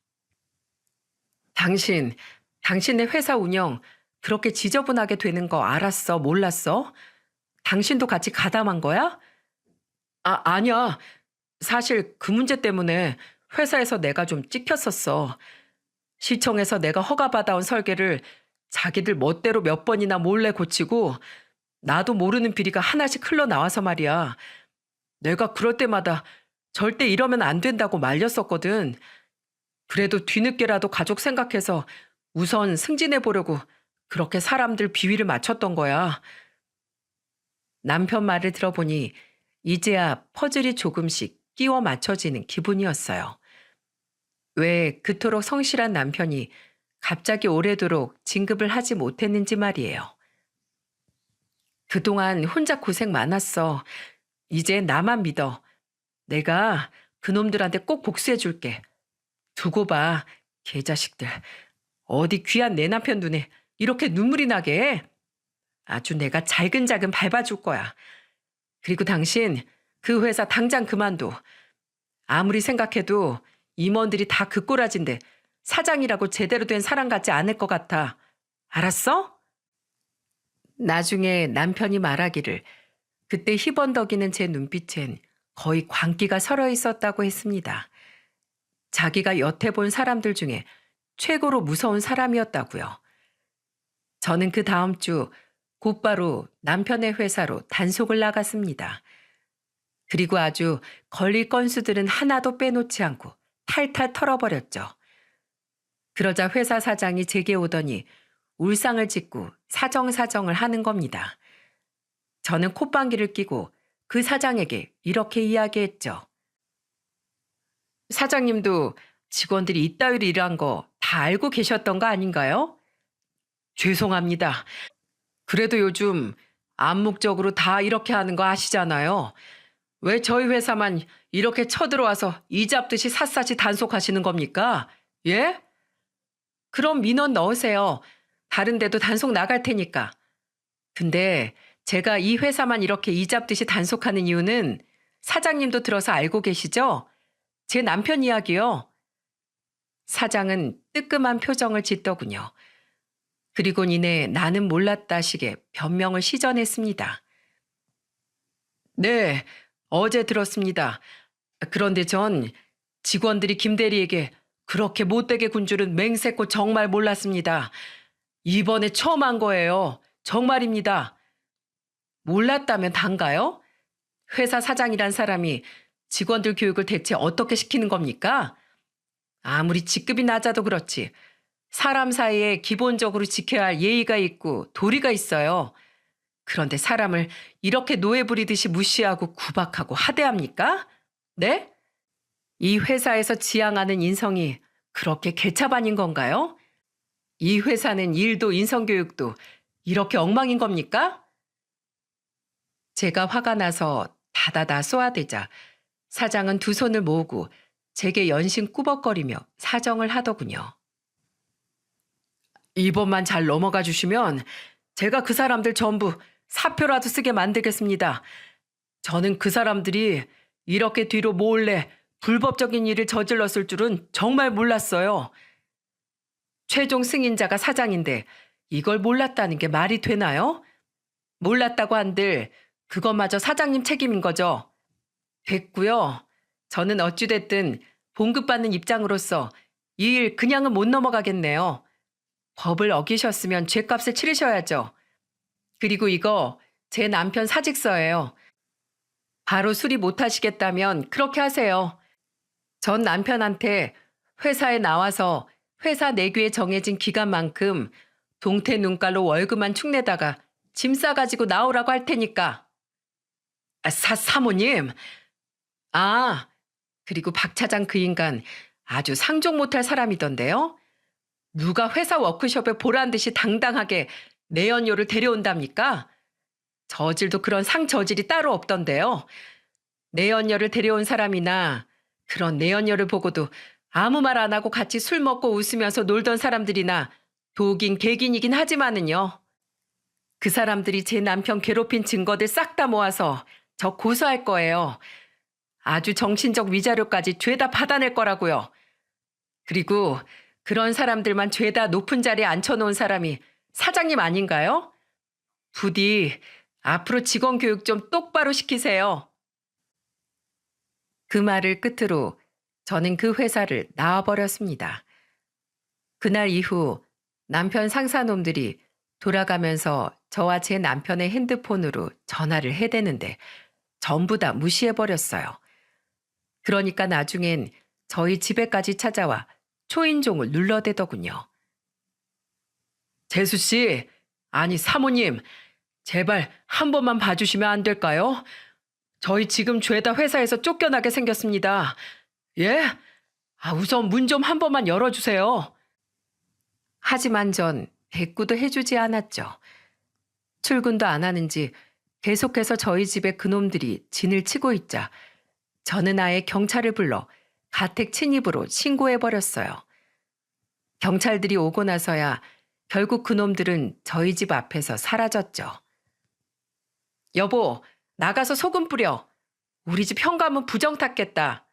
당신의 회사 운영 그렇게 지저분하게 되는 거 알았어? 몰랐어? 당신도 같이 가담한 거야? 아니야. 사실 그 문제 때문에 회사에서 내가 좀 찍혔었어. 시청에서 내가 허가받아온 설계를 자기들 멋대로 몇 번이나 몰래 고치고 나도 모르는 비리가 하나씩 흘러나와서 말이야. 내가 그럴 때마다 절대 이러면 안 된다고 말렸었거든. 그래도 뒤늦게라도 가족 생각해서 우선 승진해 보려고 그렇게 사람들 비위를 맞췄던 거야. 남편 말을 들어보니 이제야 퍼즐이 조금씩 끼워 맞춰지는 기분이었어요. 왜 그토록 성실한 남편이 갑자기 오래도록 진급을 하지 못했는지 말이에요. 그동안 혼자 고생 많았어. 이제 나만 믿어. 내가 그놈들한테 꼭 복수해 줄게. 두고 봐, 개자식들. 어디 귀한 내 남편 눈에 이렇게 눈물이 나게 해? 아주 내가 잘근잘근 밟아줄 거야. 그리고 당신 그 회사 당장 그만둬. 아무리 생각해도 임원들이 다 그 꼬라진데 사장이라고 제대로 된 사람 같지 않을 것 같아. 알았어? 나중에 남편이 말하기를 그때 희번덕이는 제 눈빛엔 거의 광기가 서려 있었다고 했습니다. 자기가 여태 본 사람들 중에 최고로 무서운 사람이었다고요. 저는 그 다음 주 곧바로 남편의 회사로 단속을 나갔습니다. 그리고 아주 걸릴 건수들은 하나도 빼놓지 않고 탈탈 털어버렸죠. 그러자 회사 사장이 제게 오더니 울상을 짓고 사정사정을 하는 겁니다. 저는 콧방귀를 뀌고 그 사장에게 이렇게 이야기했죠. 사장님도 직원들이 이따위로 일한 거 다 알고 계셨던 거 아닌가요? 죄송합니다. 그래도 요즘 암묵적으로 다 이렇게 하는 거 아시잖아요. 왜 저희 회사만 이렇게 쳐들어와서 이 잡듯이 샅샅이 단속하시는 겁니까? 예? 그럼 민원 넣으세요. 다른 데도 단속 나갈 테니까. 근데 제가 이 회사만 이렇게 이 잡듯이 단속하는 이유는 사장님도 들어서 알고 계시죠? 제 남편 이야기요. 사장은 뜨끔한 표정을 짓더군요. 그리고 이내 나는 몰랐다시게 변명을 시전했습니다. 네, 어제 들었습니다. 그런데 전 직원들이 김 대리에게 그렇게 못되게 군 줄은 맹세코 정말 몰랐습니다. 이번에 처음 한 거예요. 정말입니다. 몰랐다면 단가요? 회사 사장이란 사람이 직원들 교육을 대체 어떻게 시키는 겁니까? 아무리 직급이 낮아도 그렇지. 사람 사이에 기본적으로 지켜야 할 예의가 있고 도리가 있어요. 그런데 사람을 이렇게 노예 부리듯이 무시하고 구박하고 하대합니까? 네? 이 회사에서 지향하는 인성이 그렇게 개차반인 건가요? 이 회사는 일도 인성교육도 이렇게 엉망인 겁니까? 제가 화가 나서 다다다 쏘아대자 사장은 두 손을 모으고 제게 연신 꾸벅거리며 사정을 하더군요. 이번만 잘 넘어가 주시면 제가 그 사람들 전부 사표라도 쓰게 만들겠습니다. 저는 그 사람들이 이렇게 뒤로 몰래 불법적인 일을 저질렀을 줄은 정말 몰랐어요. 최종 승인자가 사장인데 이걸 몰랐다는 게 말이 되나요? 몰랐다고 한들 그것마저 사장님 책임인 거죠. 됐고요. 저는 어찌됐든 봉급받는 입장으로서 이 일 그냥은 못 넘어가겠네요. 법을 어기셨으면 죗값을 치르셔야죠. 그리고 이거 제 남편 사직서예요. 바로 수리 못 하시겠다면 그렇게 하세요. 전 남편한테 회사에 나와서 회사 내규에 정해진 기간만큼 동태 눈깔로 월급만 축내다가 짐 싸가지고 나오라고 할 테니까. 사모님. 아, 그리고 박 차장 그 인간 아주 상종 못할 사람이던데요. 누가 회사 워크숍에 보란 듯이 당당하게 내연녀를 데려온답니까? 저질도 그런 상저질이 따로 없던데요. 내연녀를 데려온 사람이나 그런 내연녀를 보고도 아무 말 안 하고 같이 술 먹고 웃으면서 놀던 사람들이나 독인 개긴이긴 하지만은요. 그 사람들이 제 남편 괴롭힌 증거들 싹 다 모아서 저 고소할 거예요. 아주 정신적 위자료까지 죄다 받아낼 거라고요. 그리고 그런 사람들만 죄다 높은 자리에 앉혀놓은 사람이 사장님 아닌가요? 부디 앞으로 직원 교육 좀 똑바로 시키세요. 그 말을 끝으로 저는 그 회사를 나와버렸습니다. 그날 이후 남편 상사놈들이 돌아가면서 저와 제 남편의 핸드폰으로 전화를 해대는데 전부 다 무시해버렸어요. 그러니까 나중엔 저희 집에까지 찾아와 초인종을 눌러대더군요. 재수 씨, 아니 사모님, 제발 한 번만 봐주시면 안 될까요? 저희 지금 죄다 회사에서 쫓겨나게 생겼습니다. 예? 우선 문 좀 한 번만 열어주세요. 하지만 전 대꾸도 해주지 않았죠. 출근도 안 하는지 계속해서 저희 집에 그놈들이 진을 치고 있자 저는 아예 경찰을 불러 가택 침입으로 신고해버렸어요. 경찰들이 오고 나서야 결국 그놈들은 저희 집 앞에서 사라졌죠. 여보, 나가서 소금 뿌려. 우리 집 현관문 부정 탔겠다.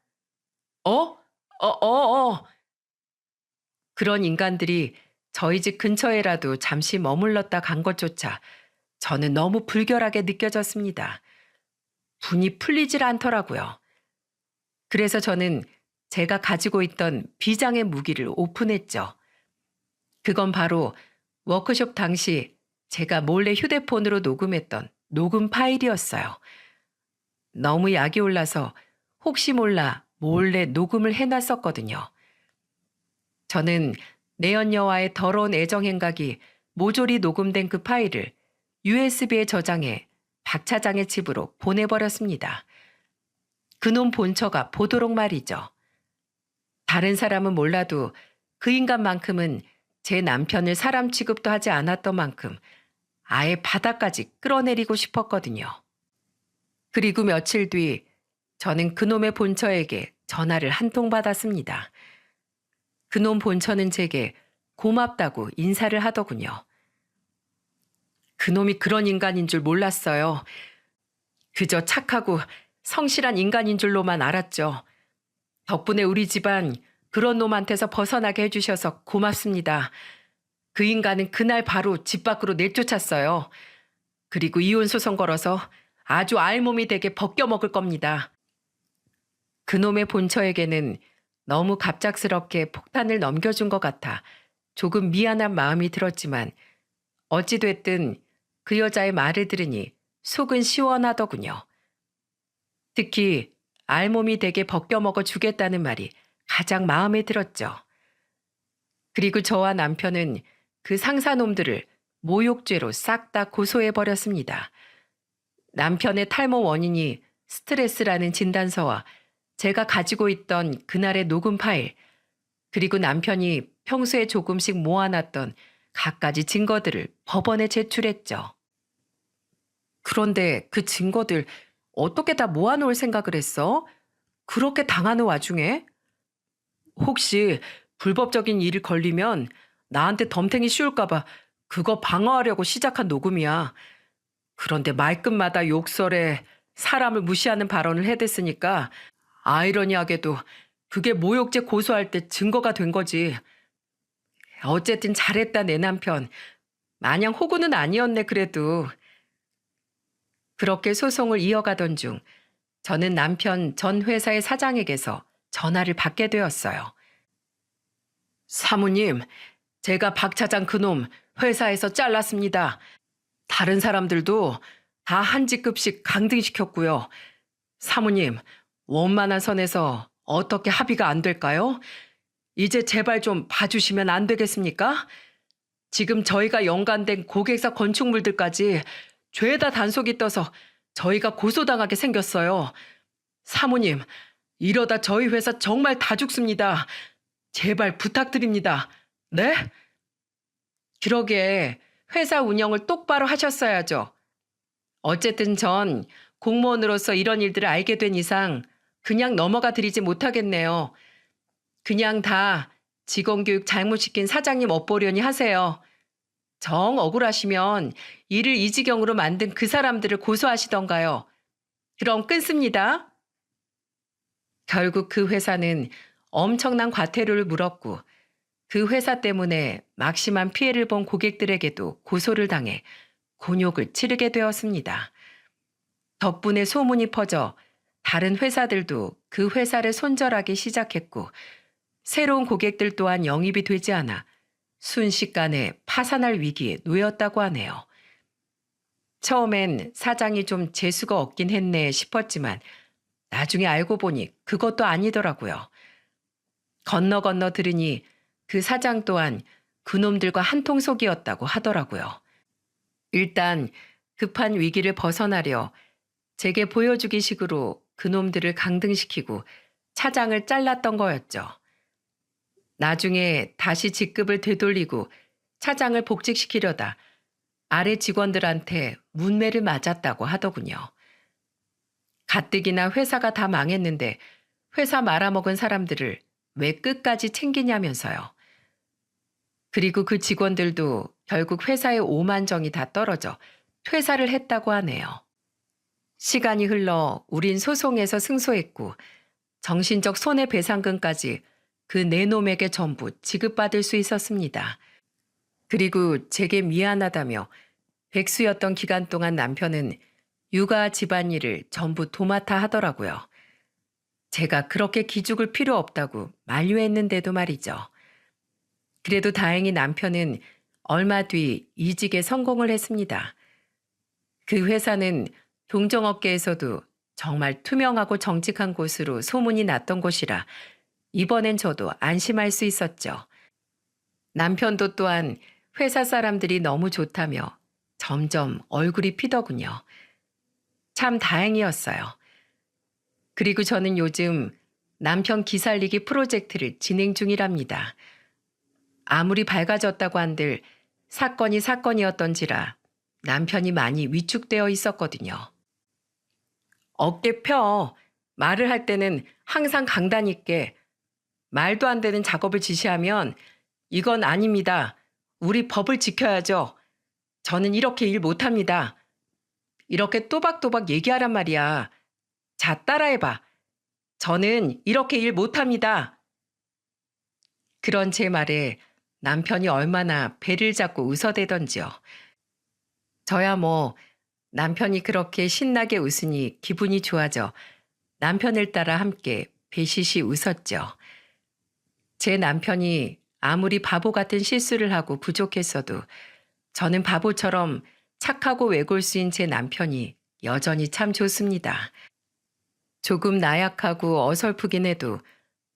그런 인간들이 저희 집 근처에라도 잠시 머물렀다 간 것조차 저는 너무 불결하게 느껴졌습니다. 분이 풀리질 않더라고요. 그래서 저는 제가 가지고 있던 비장의 무기를 오픈했죠. 그건 바로 워크숍 당시 제가 몰래 휴대폰으로 녹음했던 녹음 파일이었어요. 너무 약이 올라서 혹시 몰라 몰래 녹음을 해놨었거든요. 저는 내연녀와의 더러운 애정 행각이 모조리 녹음된 그 파일을 USB에 저장해 박 차장의 집으로 보내버렸습니다. 그놈 본처가 보도록 말이죠. 다른 사람은 몰라도 그 인간만큼은 제 남편을 사람 취급도 하지 않았던 만큼 아예 바닥까지 끌어내리고 싶었거든요. 그리고 며칠 뒤 저는 그놈의 본처에게 전화를 한 통 받았습니다. 그놈 본처는 제게 고맙다고 인사를 하더군요. 그놈이 그런 인간인 줄 몰랐어요. 그저 착하고 성실한 인간인 줄로만 알았죠. 덕분에 우리 집안 그런 놈한테서 벗어나게 해주셔서 고맙습니다. 그 인간은 그날 바로 집 밖으로 내쫓았어요. 그리고 이혼 소송 걸어서 아주 알몸이 되게 벗겨먹을 겁니다. 그놈의 본처에게는 너무 갑작스럽게 폭탄을 넘겨준 것 같아 조금 미안한 마음이 들었지만 어찌됐든 그 여자의 말을 들으니 속은 시원하더군요. 특히 알몸이 되게 벗겨먹어 주겠다는 말이 가장 마음에 들었죠. 그리고 저와 남편은 그 상사놈들을 모욕죄로 싹 다 고소해버렸습니다. 남편의 탈모 원인이 스트레스라는 진단서와 제가 가지고 있던 그날의 녹음 파일, 그리고 남편이 평소에 조금씩 모아놨던 갖가지 증거들을 법원에 제출했죠. 그런데 그 증거들 어떻게 다 모아놓을 생각을 했어? 그렇게 당하는 와중에? 혹시 불법적인 일이 걸리면 나한테 덤탱이 씌울까봐 그거 방어하려고 시작한 녹음이야. 그런데 말끝마다 욕설에 사람을 무시하는 발언을 해댔으니까 아이러니하게도 그게 모욕죄 고소할 때 증거가 된 거지. 어쨌든 잘했다 내 남편. 마냥 호구는 아니었네 그래도. 그렇게 소송을 이어가던 중 저는 남편 전 회사의 사장에게서 전화를 받게 되었어요. 사모님, 제가 박 차장 그놈 회사에서 잘랐습니다. 다른 사람들도 다 한 직급씩 강등시켰고요. 사모님, 원만한 선에서 어떻게 합의가 안 될까요? 이제 제발 좀 봐주시면 안 되겠습니까? 지금 저희가 연관된 고객사 건축물들까지 죄다 단속이 떠서 저희가 고소당하게 생겼어요. 사모님, 이러다 저희 회사 정말 다 죽습니다. 제발 부탁드립니다. 네? 그러게 회사 운영을 똑바로 하셨어야죠. 어쨌든 전 공무원으로서 이런 일들을 알게 된 이상 그냥 넘어가 드리지 못하겠네요. 그냥 다 직원 교육 잘못시킨 사장님 업보려니 하세요. 정 억울하시면 일을 이 지경으로 만든 그 사람들을 고소하시던가요. 그럼 끊습니다. 결국 그 회사는 엄청난 과태료를 물었고 그 회사 때문에 막심한 피해를 본 고객들에게도 고소를 당해 곤욕을 치르게 되었습니다. 덕분에 소문이 퍼져 다른 회사들도 그 회사를 손절하기 시작했고 새로운 고객들 또한 영입이 되지 않아 순식간에 파산할 위기에 놓였다고 하네요. 처음엔 사장이 좀 재수가 없긴 했네 싶었지만 나중에 알고 보니 그것도 아니더라고요. 건너 들으니 그 사장 또한 그놈들과 한통속이었다고 하더라고요. 일단 급한 위기를 벗어나려 제게 보여주기 식으로 그놈들을 강등시키고 차장을 잘랐던 거였죠. 나중에 다시 직급을 되돌리고 차장을 복직시키려다 아래 직원들한테 문매를 맞았다고 하더군요. 가뜩이나 회사가 다 망했는데 회사 말아먹은 사람들을 왜 끝까지 챙기냐면서요. 그리고 그 직원들도 결국 회사의 오만정이 다 떨어져 퇴사를 했다고 하네요. 시간이 흘러 우린 소송에서 승소했고 정신적 손해배상금까지 그 네 놈에게 전부 지급받을 수 있었습니다. 그리고 제게 미안하다며 백수였던 기간 동안 남편은 육아 집안일을 전부 도맡아 하더라고요. 제가 그렇게 기죽을 필요 없다고 만류했는데도 말이죠. 그래도 다행히 남편은 얼마 뒤 이직에 성공을 했습니다. 그 회사는 동종업계에서도 정말 투명하고 정직한 곳으로 소문이 났던 곳이라 이번엔 저도 안심할 수 있었죠. 남편도 또한 회사 사람들이 너무 좋다며 점점 얼굴이 피더군요. 참 다행이었어요. 그리고 저는 요즘 남편 기살리기 프로젝트를 진행 중이랍니다. 아무리 밝아졌다고 한들 사건이 사건이었던지라 남편이 많이 위축되어 있었거든요. 어깨 펴. 말을 할 때는 항상 강단 있게 말도 안 되는 작업을 지시하면 이건 아닙니다. 우리 법을 지켜야죠. 저는 이렇게 일 못합니다. 이렇게 또박또박 얘기하란 말이야. 자, 따라해봐. 저는 이렇게 일 못합니다. 그런 제 말에 남편이 얼마나 배를 잡고 웃어대던지요. 저야 뭐 남편이 그렇게 신나게 웃으니 기분이 좋아져 남편을 따라 함께 배시시 웃었죠. 제 남편이 아무리 바보 같은 실수를 하고 부족했어도 저는 바보처럼 착하고 외골수인 제 남편이 여전히 참 좋습니다. 조금 나약하고 어설프긴 해도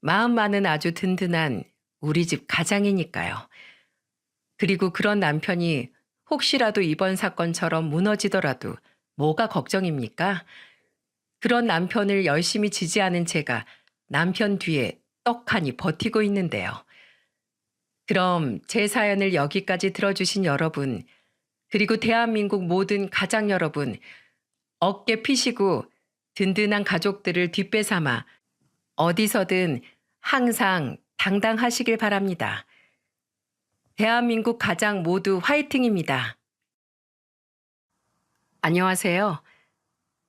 마음만은 아주 든든한 우리 집 가장이니까요. 그리고 그런 남편이 혹시라도 이번 사건처럼 무너지더라도 뭐가 걱정입니까? 그런 남편을 열심히 지지하는 제가 남편 뒤에 떡하니 버티고 있는데요. 그럼 제 사연을 여기까지 들어주신 여러분, 그리고 대한민국 모든 가장 여러분, 어깨 피시고 든든한 가족들을 뒷배삼아 어디서든 항상 당당하시길 바랍니다. 대한민국 가장 모두 화이팅입니다. 안녕하세요.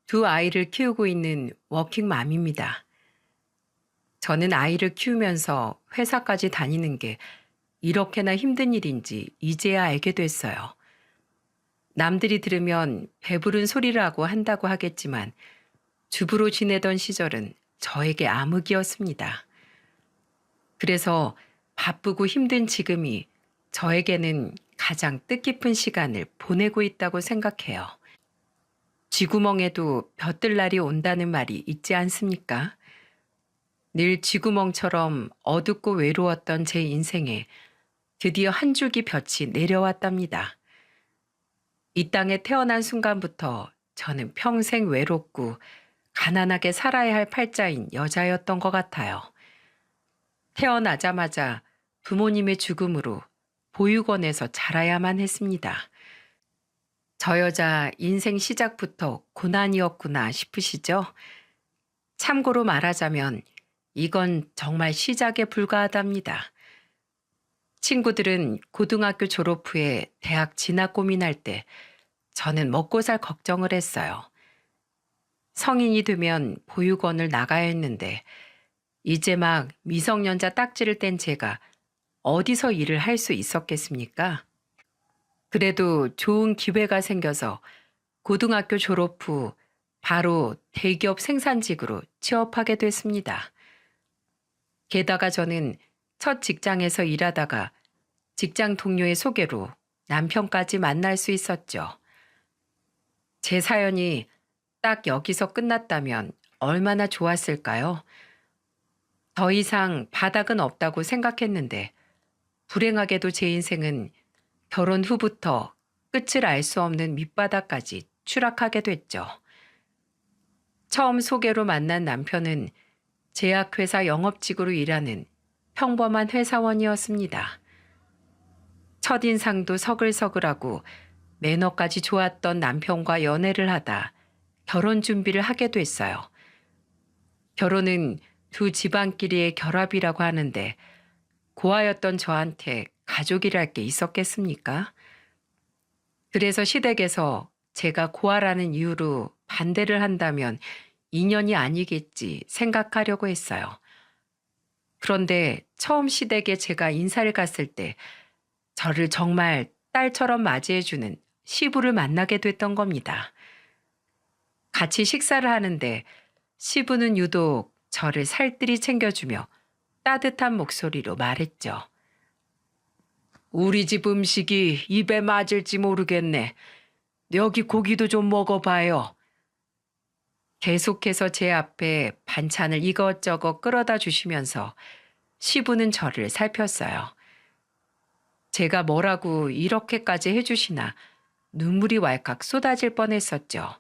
두 아이를 키우고 있는 워킹맘입니다. 저는 아이를 키우면서 회사까지 다니는 게 이렇게나 힘든 일인지 이제야 알게 됐어요. 남들이 들으면 배부른 소리라고 한다고 하겠지만 주부로 지내던 시절은 저에게 암흑이었습니다. 그래서 바쁘고 힘든 지금이 저에게는 가장 뜻깊은 시간을 보내고 있다고 생각해요. 쥐구멍에도 벼뜰 날이 온다는 말이 있지 않습니까? 늘 쥐구멍처럼 어둡고 외로웠던 제 인생에 드디어 한 줄기 볕이 내려왔답니다. 이 땅에 태어난 순간부터 저는 평생 외롭고 가난하게 살아야 할 팔자인 여자였던 것 같아요. 태어나자마자 부모님의 죽음으로 보육원에서 자라야만 했습니다. 저 여자 인생 시작부터 고난이었구나 싶으시죠? 참고로 말하자면 이건 정말 시작에 불과하답니다. 친구들은 고등학교 졸업 후에 대학 진학 고민할 때 저는 먹고 살 걱정을 했어요. 성인이 되면 보육원을 나가야 했는데 이제 막 미성년자 딱지를 뗀 제가 어디서 일을 할 수 있었겠습니까? 그래도 좋은 기회가 생겨서 고등학교 졸업 후 바로 대기업 생산직으로 취업하게 됐습니다. 게다가 저는 첫 직장에서 일하다가 직장 동료의 소개로 남편까지 만날 수 있었죠. 제 사연이 딱 여기서 끝났다면 얼마나 좋았을까요? 더 이상 바닥은 없다고 생각했는데 불행하게도 제 인생은 결혼 후부터 끝을 알 수 없는 밑바닥까지 추락하게 됐죠. 처음 소개로 만난 남편은 제약회사 영업직으로 일하는 평범한 회사원이었습니다. 첫인상도 서글서글하고 매너까지 좋았던 남편과 연애를 하다 결혼 준비를 하게 됐어요. 결혼은 두 집안끼리의 결합이라고 하는데 고아였던 저한테 가족이랄 게 있었겠습니까? 그래서 시댁에서 제가 고아라는 이유로 반대를 한다면 인연이 아니겠지 생각하려고 했어요. 그런데 처음 시댁에 제가 인사를 갔을 때 저를 정말 딸처럼 맞이해주는 시부를 만나게 됐던 겁니다. 같이 식사를 하는데 시부는 유독 저를 살뜰히 챙겨주며 따뜻한 목소리로 말했죠. 우리 집 음식이 입에 맞을지 모르겠네. 여기 고기도 좀 먹어봐요. 계속해서 제 앞에 반찬을 이것저것 끌어다 주시면서 시부는 저를 살폈어요. 제가 뭐라고 이렇게까지 해주시나 눈물이 왈칵 쏟아질 뻔했었죠.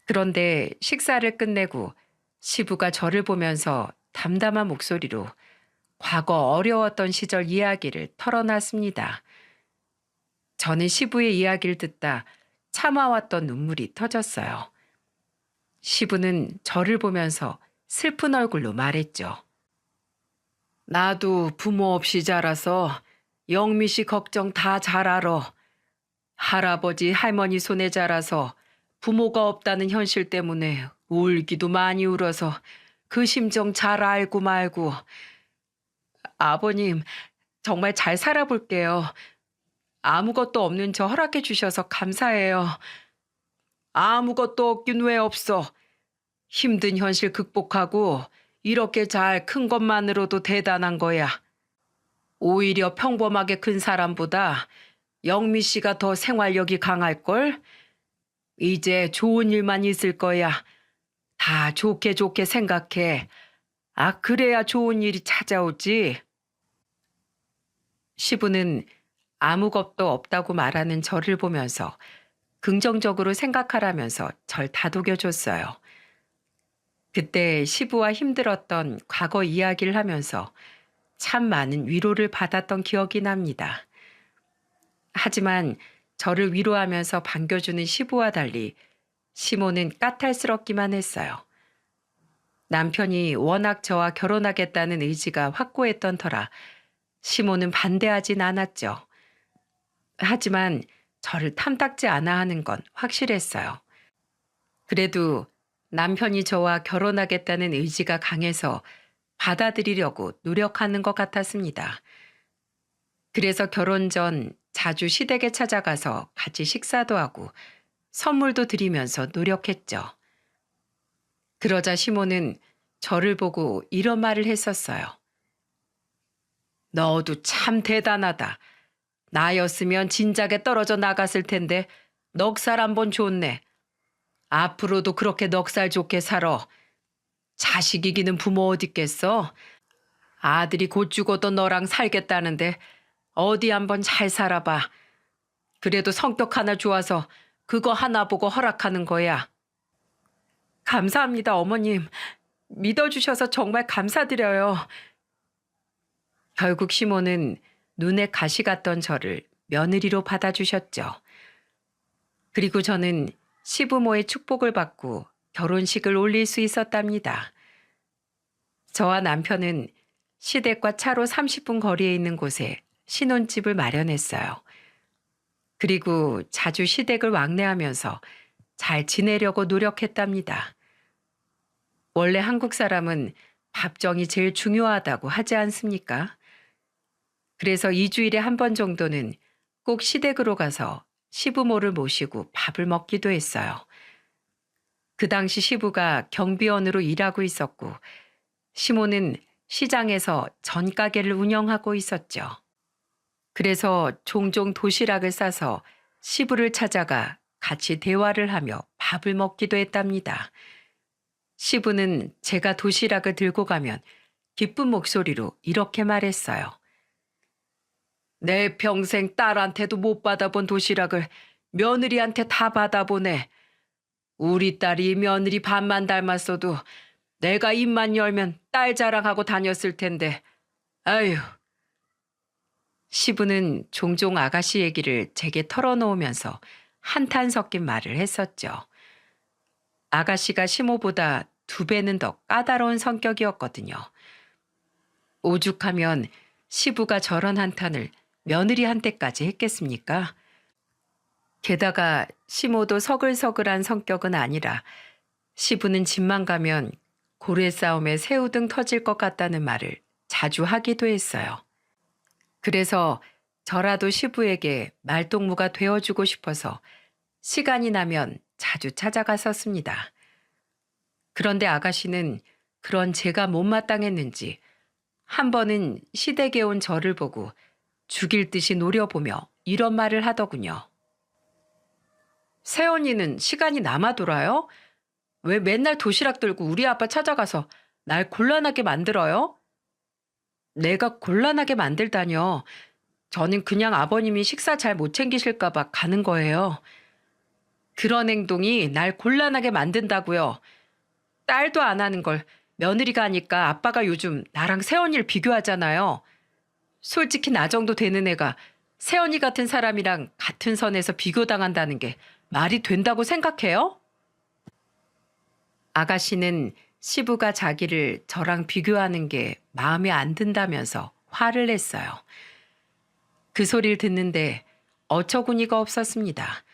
그런데 식사를 끝내고 시부가 저를 보면서 담담한 목소리로 과거 어려웠던 시절 이야기를 털어놨습니다. 저는 시부의 이야기를 듣다 참아왔던 눈물이 터졌어요. 시부는 저를 보면서 슬픈 얼굴로 말했죠. 나도 부모 없이 자라서 영미 씨 걱정 다 잘 알아. 할아버지, 할머니 손에 자라서 부모가 없다는 현실 때문에 울기도 많이 울어서 그 심정 잘 알고 말고. 아버님, 정말 잘 살아볼게요. 아무것도 없는 저 허락해 주셔서 감사해요. 아무것도 없긴 왜 없어. 힘든 현실 극복하고 이렇게 잘 큰 것만으로도 대단한 거야. 오히려 평범하게 큰 사람보다 영미 씨가 더 생활력이 강할걸? 이제 좋은 일만 있을 거야. 다 좋게 좋게 생각해. 아, 그래야 좋은 일이 찾아오지. 시부는 아무것도 없다고 말하는 저를 보면서 긍정적으로 생각하라면서 절 다독여줬어요. 그때 시부와 힘들었던 과거 이야기를 하면서 참 많은 위로를 받았던 기억이 납니다. 하지만 저를 위로하면서 반겨주는 시부와 달리 시모는 까탈스럽기만 했어요. 남편이 워낙 저와 결혼하겠다는 의지가 확고했던 터라 시모는 반대하진 않았죠. 하지만 저를 탐탁지 않아 하는 건 확실했어요. 그래도 남편이 저와 결혼하겠다는 의지가 강해서 받아들이려고 노력하는 것 같았습니다. 그래서 결혼 전 자주 시댁에 찾아가서 같이 식사도 하고 선물도 드리면서 노력했죠. 그러자 시모는 저를 보고 이런 말을 했었어요. 너도 참 대단하다. 나였으면 진작에 떨어져 나갔을 텐데 넉살 한번 좋네. 앞으로도 그렇게 넉살 좋게 살아. 자식 이기는 부모 어딨겠어? 아들이 곧 죽어도 너랑 살겠다는데 어디 한번 잘 살아봐. 그래도 성격 하나 좋아서 그거 하나 보고 허락하는 거야. 감사합니다, 어머님. 믿어주셔서 정말 감사드려요. 결국 시모는 눈에 가시 갔던 저를 며느리로 받아주셨죠. 그리고 저는 시부모의 축복을 받고 결혼식을 올릴 수 있었답니다. 저와 남편은 시댁과 차로 30분 거리에 있는 곳에 신혼집을 마련했어요. 그리고 자주 시댁을 왕래하면서 잘 지내려고 노력했답니다. 원래 한국 사람은 밥정이 제일 중요하다고 하지 않습니까? 그래서 2주일에 한 번 정도는 꼭 시댁으로 가서 시부모를 모시고 밥을 먹기도 했어요. 그 당시 시부가 경비원으로 일하고 있었고 시모는 시장에서 전가게를 운영하고 있었죠. 그래서 종종 도시락을 싸서 시부를 찾아가 같이 대화를 하며 밥을 먹기도 했답니다. 시부는 제가 도시락을 들고 가면 기쁜 목소리로 이렇게 말했어요. 내 평생 딸한테도 못 받아본 도시락을 며느리한테 다 받아보네. 우리 딸이 며느리 반만 닮았어도 내가 입만 열면 딸 자랑하고 다녔을 텐데. 아유. 시부는 종종 아가씨 얘기를 제게 털어놓으면서 한탄 섞인 말을 했었죠. 아가씨가 시모보다 2배는 더 까다로운 성격이었거든요. 오죽하면 시부가 저런 한탄을 며느리한테까지 했겠습니까? 게다가 시모도 서글서글한 성격은 아니라 시부는 집만 가면 고래 싸움에 새우등 터질 것 같다는 말을 자주 하기도 했어요. 그래서 저라도 시부에게 말동무가 되어주고 싶어서 시간이 나면 자주 찾아갔었습니다. 그런데 아가씨는 그런 제가 못마땅했는지 한 번은 시댁에 온 저를 보고 죽일 듯이 노려보며 이런 말을 하더군요. 새언니는 시간이 남아 돌아요? 왜 맨날 도시락 들고 우리 아빠 찾아가서 날 곤란하게 만들어요? 내가 곤란하게 만들다뇨. 저는 그냥 아버님이 식사 잘 못 챙기실까 봐 가는 거예요. 그런 행동이 날 곤란하게 만든다고요. 딸도 안 하는 걸 며느리가 하니까 아빠가 요즘 나랑 새언니를 비교하잖아요. 솔직히 나 정도 되는 애가 새언니 같은 사람이랑 같은 선에서 비교당한다는 게 말이 된다고 생각해요? 아가씨는 시부가 자기를 저랑 비교하는 게 마음에 안 든다면서 화를 냈어요. 그 소리를 듣는데 어처구니가 없었습니다.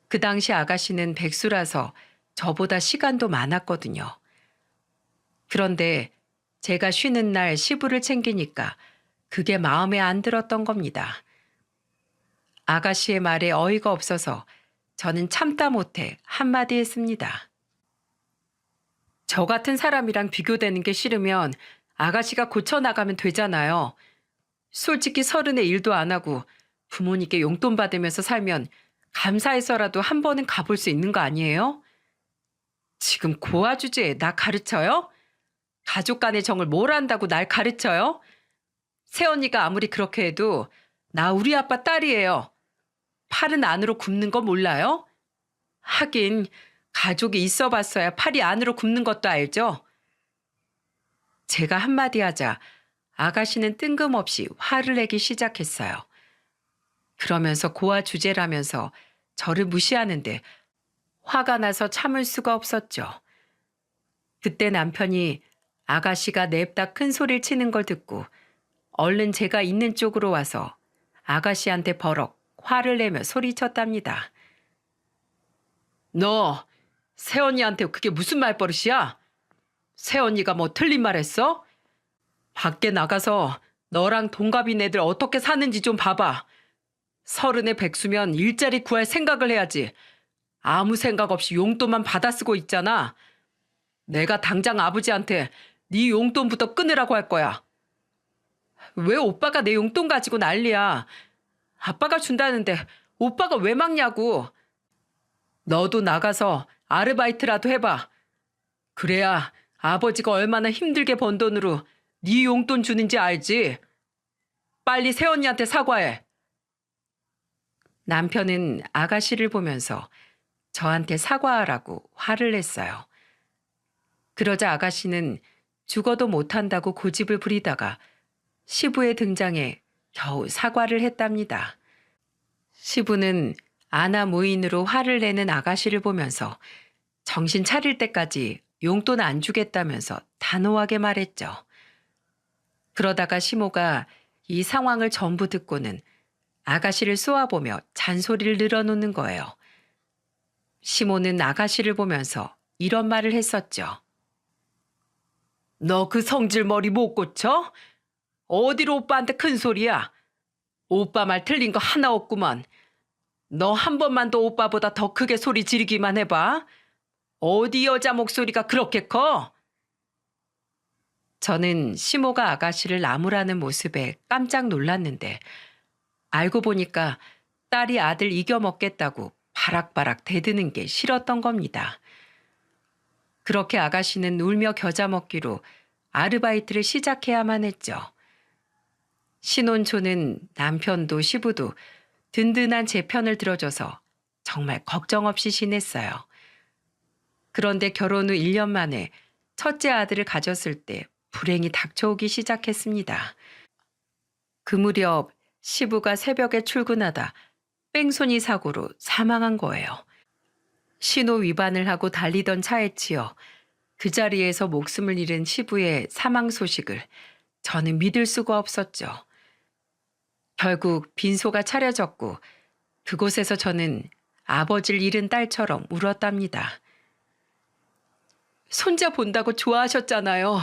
그 당시 아가씨는 백수라서 저보다 시간도 많았거든요. 그런데 제가 쉬는 날 시부를 챙기니까 그게 마음에 안 들었던 겁니다. 아가씨의 말에 어이가 없어서 저는 참다 못해 한마디 했습니다. 저 같은 사람이랑 비교되는 게 싫으면 아가씨가 고쳐나가면 되잖아요. 솔직히 서른에 일도 안 하고 부모님께 용돈 받으면서 살면 감사해서라도 한 번은 가볼 수 있는 거 아니에요? 지금 고아 주제에 나 가르쳐요? 가족 간의 정을 뭘 안다고 날 가르쳐요? 새언니가 아무리 그렇게 해도 나 우리 아빠 딸이에요. 팔은 안으로 굽는 거 몰라요? 하긴 가족이 있어 봤어야 팔이 안으로 굽는 것도 알죠? 제가 한마디 하자 아가씨는 뜬금없이 화를 내기 시작했어요. 그러면서 고아 주제라면서 저를 무시하는데 화가 나서 참을 수가 없었죠. 그때 남편이 아가씨가 냅다 큰 소리를 치는 걸 듣고 얼른 제가 있는 쪽으로 와서 아가씨한테 버럭 화를 내며 소리쳤답니다. 너 새언니한테 그게 무슨 말버릇이야? 새언니가 뭐 틀린 말 했어? 밖에 나가서 너랑 동갑인 애들 어떻게 사는지 좀 봐봐. 서른의 백수면 일자리 구할 생각을 해야지. 아무 생각 없이 용돈만 받아 쓰고 있잖아. 내가 당장 아버지한테 네 용돈부터 끊으라고 할 거야. 왜 오빠가 내 용돈 가지고 난리야. 아빠가 준다는데 오빠가 왜 막냐고. 너도 나가서 아르바이트라도 해봐. 그래야 아버지가 얼마나 힘들게 번 돈으로 네 용돈 주는지 알지. 빨리 새언니한테 사과해. 남편은 아가씨를 보면서 저한테 사과하라고 화를 냈어요. 그러자 아가씨는 죽어도 못한다고 고집을 부리다가 시부의 등장에 겨우 사과를 했답니다. 시부는 아나 무인으로 화를 내는 아가씨를 보면서 정신 차릴 때까지 용돈 안 주겠다면서 단호하게 말했죠. 그러다가 시모가 이 상황을 전부 듣고는 아가씨를 쏘아보며 잔소리를 늘어놓는 거예요. 시모는 아가씨를 보면서 이런 말을 했었죠. 너 그 성질 머리 못 고쳐? 어디로 오빠한테 큰 소리야? 오빠 말 틀린 거 하나 없구만. 너 한 번만 더 오빠보다 더 크게 소리 지르기만 해봐. 어디 여자 목소리가 그렇게 커? 저는 시모가 아가씨를 나무라는 모습에 깜짝 놀랐는데 알고 보니까 딸이 아들 이겨먹겠다고 바락바락 대드는 게 싫었던 겁니다. 그렇게 아가씨는 울며 겨자 먹기로 아르바이트를 시작해야만 했죠. 신혼초는 남편도 시부도 든든한 제 편을 들어줘서 정말 걱정 없이 지냈어요. 그런데 결혼 후 1년 만에 첫째 아들을 가졌을 때 불행이 닥쳐오기 시작했습니다. 그 무렵 시부가 새벽에 출근하다 뺑소니 사고로 사망한 거예요. 신호 위반을 하고 달리던 차에 치여 그 자리에서 목숨을 잃은 시부의 사망 소식을 저는 믿을 수가 없었죠. 결국 빈소가 차려졌고 그곳에서 저는 아버지를 잃은 딸처럼 울었답니다. 손자 본다고 좋아하셨잖아요.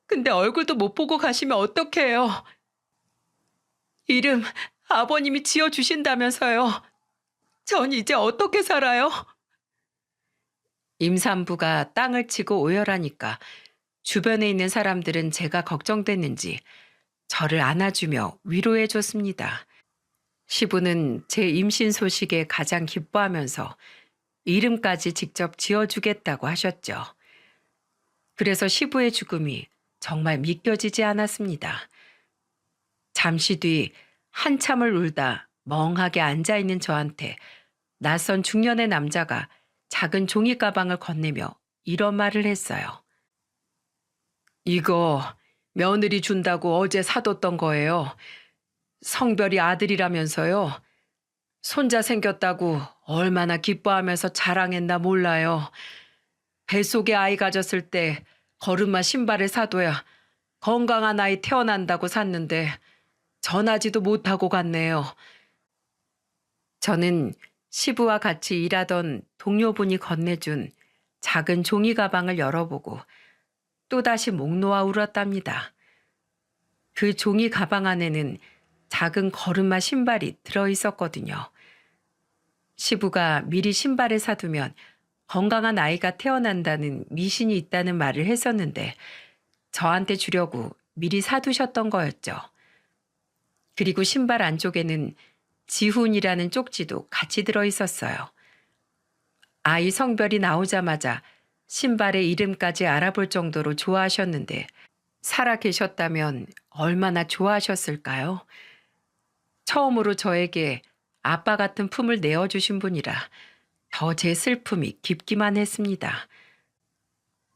근데 얼굴도 못 보고 가시면 어떡해요. 이름 아버님이 지어주신다면서요. 전 이제 어떻게 살아요? 임산부가 땅을 치고 오열하니까 주변에 있는 사람들은 제가 걱정됐는지 저를 안아주며 위로해 줬습니다. 시부는 제 임신 소식에 가장 기뻐하면서 이름까지 직접 지어주겠다고 하셨죠. 그래서 시부의 죽음이 정말 믿겨지지 않았습니다. 잠시 뒤 한참을 울다 멍하게 앉아있는 저한테 낯선 중년의 남자가 작은 종이 가방을 건네며 이런 말을 했어요. 이거 며느리 준다고 어제 사뒀던 거예요. 성별이 아들이라면서요. 손자 생겼다고 얼마나 기뻐하면서 자랑했나 몰라요. 뱃속에 아이 가졌을 때 걸음마 신발을 사둬야 건강한 아이 태어난다고 샀는데 전하지도 못하고 갔네요. 저는 시부와 같이 일하던 동료분이 건네준 작은 종이 가방을 열어보고 또다시 목 놓아 울었답니다. 그 종이 가방 안에는 작은 걸음마 신발이 들어있었거든요. 시부가 미리 신발을 사두면 건강한 아이가 태어난다는 미신이 있다는 말을 했었는데 저한테 주려고 미리 사두셨던 거였죠. 그리고 신발 안쪽에는 지훈이라는 쪽지도 같이 들어있었어요. 아이 성별이 나오자마자 신발의 이름까지 알아볼 정도로 좋아하셨는데 살아 계셨다면 얼마나 좋아하셨을까요? 처음으로 저에게 아빠 같은 품을 내어주신 분이라 더 제 슬픔이 깊기만 했습니다.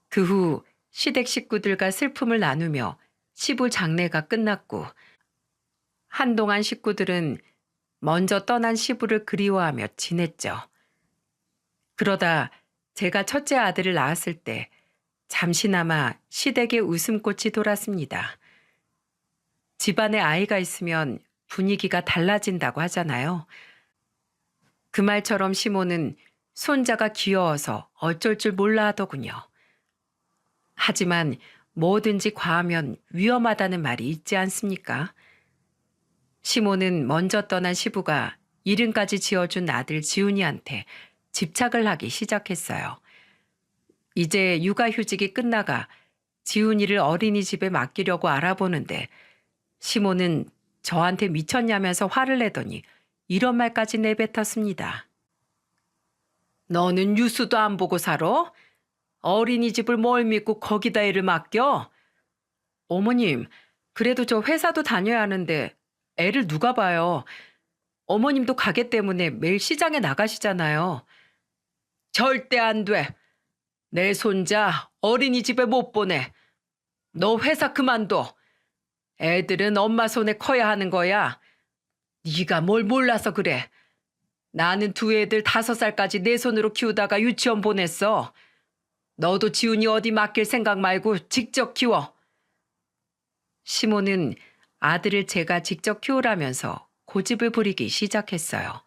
그 후 시댁 식구들과 슬픔을 나누며 시부 장례가 끝났고 한동안 식구들은 먼저 떠난 시부를 그리워하며 지냈죠. 그러다 제가 첫째 아들을 낳았을 때 잠시나마 시댁에 웃음꽃이 돌았습니다. 집안에 아이가 있으면 분위기가 달라진다고 하잖아요. 그 말처럼 시모는 손자가 귀여워서 어쩔 줄 몰라 하더군요. 하지만 뭐든지 과하면 위험하다는 말이 있지 않습니까? 시모는 먼저 떠난 시부가 이름까지 지어준 아들 지훈이한테 집착을 하기 시작했어요. 이제 육아휴직이 끝나가 지훈이를 어린이집에 맡기려고 알아보는데 시모는 저한테 미쳤냐면서 화를 내더니 이런 말까지 내뱉었습니다. 너는 뉴스도 안 보고 살아? 어린이집을 뭘 믿고 거기다 애를 맡겨? 어머님, 그래도 저 회사도 다녀야 하는데 애를 누가 봐요? 어머님도 가게 때문에 매일 시장에 나가시잖아요. 절대 안 돼. 내 손자 어린이집에 못 보내. 너 회사 그만둬. 애들은 엄마 손에 커야 하는 거야. 네가 뭘 몰라서 그래. 나는 두 애들 5살까지 내 손으로 키우다가 유치원 보냈어. 너도 지훈이 어디 맡길 생각 말고 직접 키워. 시모는 아들을 제가 직접 키우라면서 고집을 부리기 시작했어요.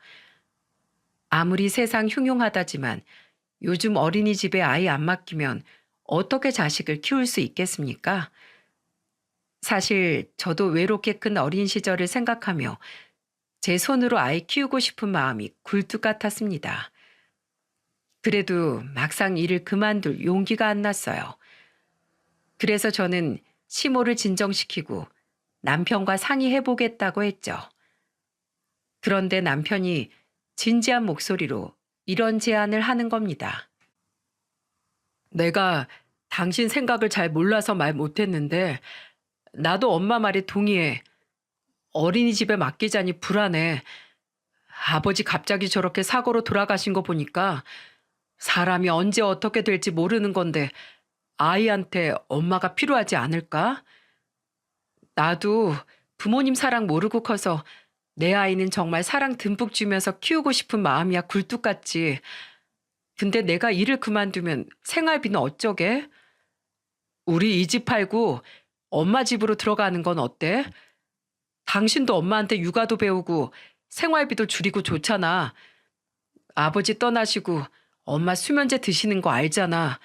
아무리 세상 흉흉하다지만 요즘 어린이집에 아이 안 맡기면 어떻게 자식을 키울 수 있겠습니까? 사실 저도 외롭게 큰 어린 시절을 생각하며 제 손으로 아이 키우고 싶은 마음이 굴뚝 같았습니다. 그래도 막상 일을 그만둘 용기가 안 났어요. 그래서 저는 시모를 진정시키고 남편과 상의해보겠다고 했죠. 그런데 남편이 진지한 목소리로 이런 제안을 하는 겁니다. 내가 당신 생각을 잘 몰라서 말 못했는데 나도 엄마 말에 동의해. 어린이집에 맡기자니 불안해. 아버지 갑자기 저렇게 사고로 돌아가신 거 보니까 사람이 언제 어떻게 될지 모르는 건데 아이한테 엄마가 필요하지 않을까? 나도 부모님 사랑 모르고 커서 내 아이는 정말 사랑 듬뿍 주면서 키우고 싶은 마음이야 굴뚝같지. 근데 내가 일을 그만두면 생활비는 어쩌게? 우리 이 집 팔고 엄마 집으로 들어가는 건 어때? 당신도 엄마한테 육아도 배우고 생활비도 줄이고 좋잖아. 아버지 떠나시고 엄마 수면제 드시는 거 알잖아.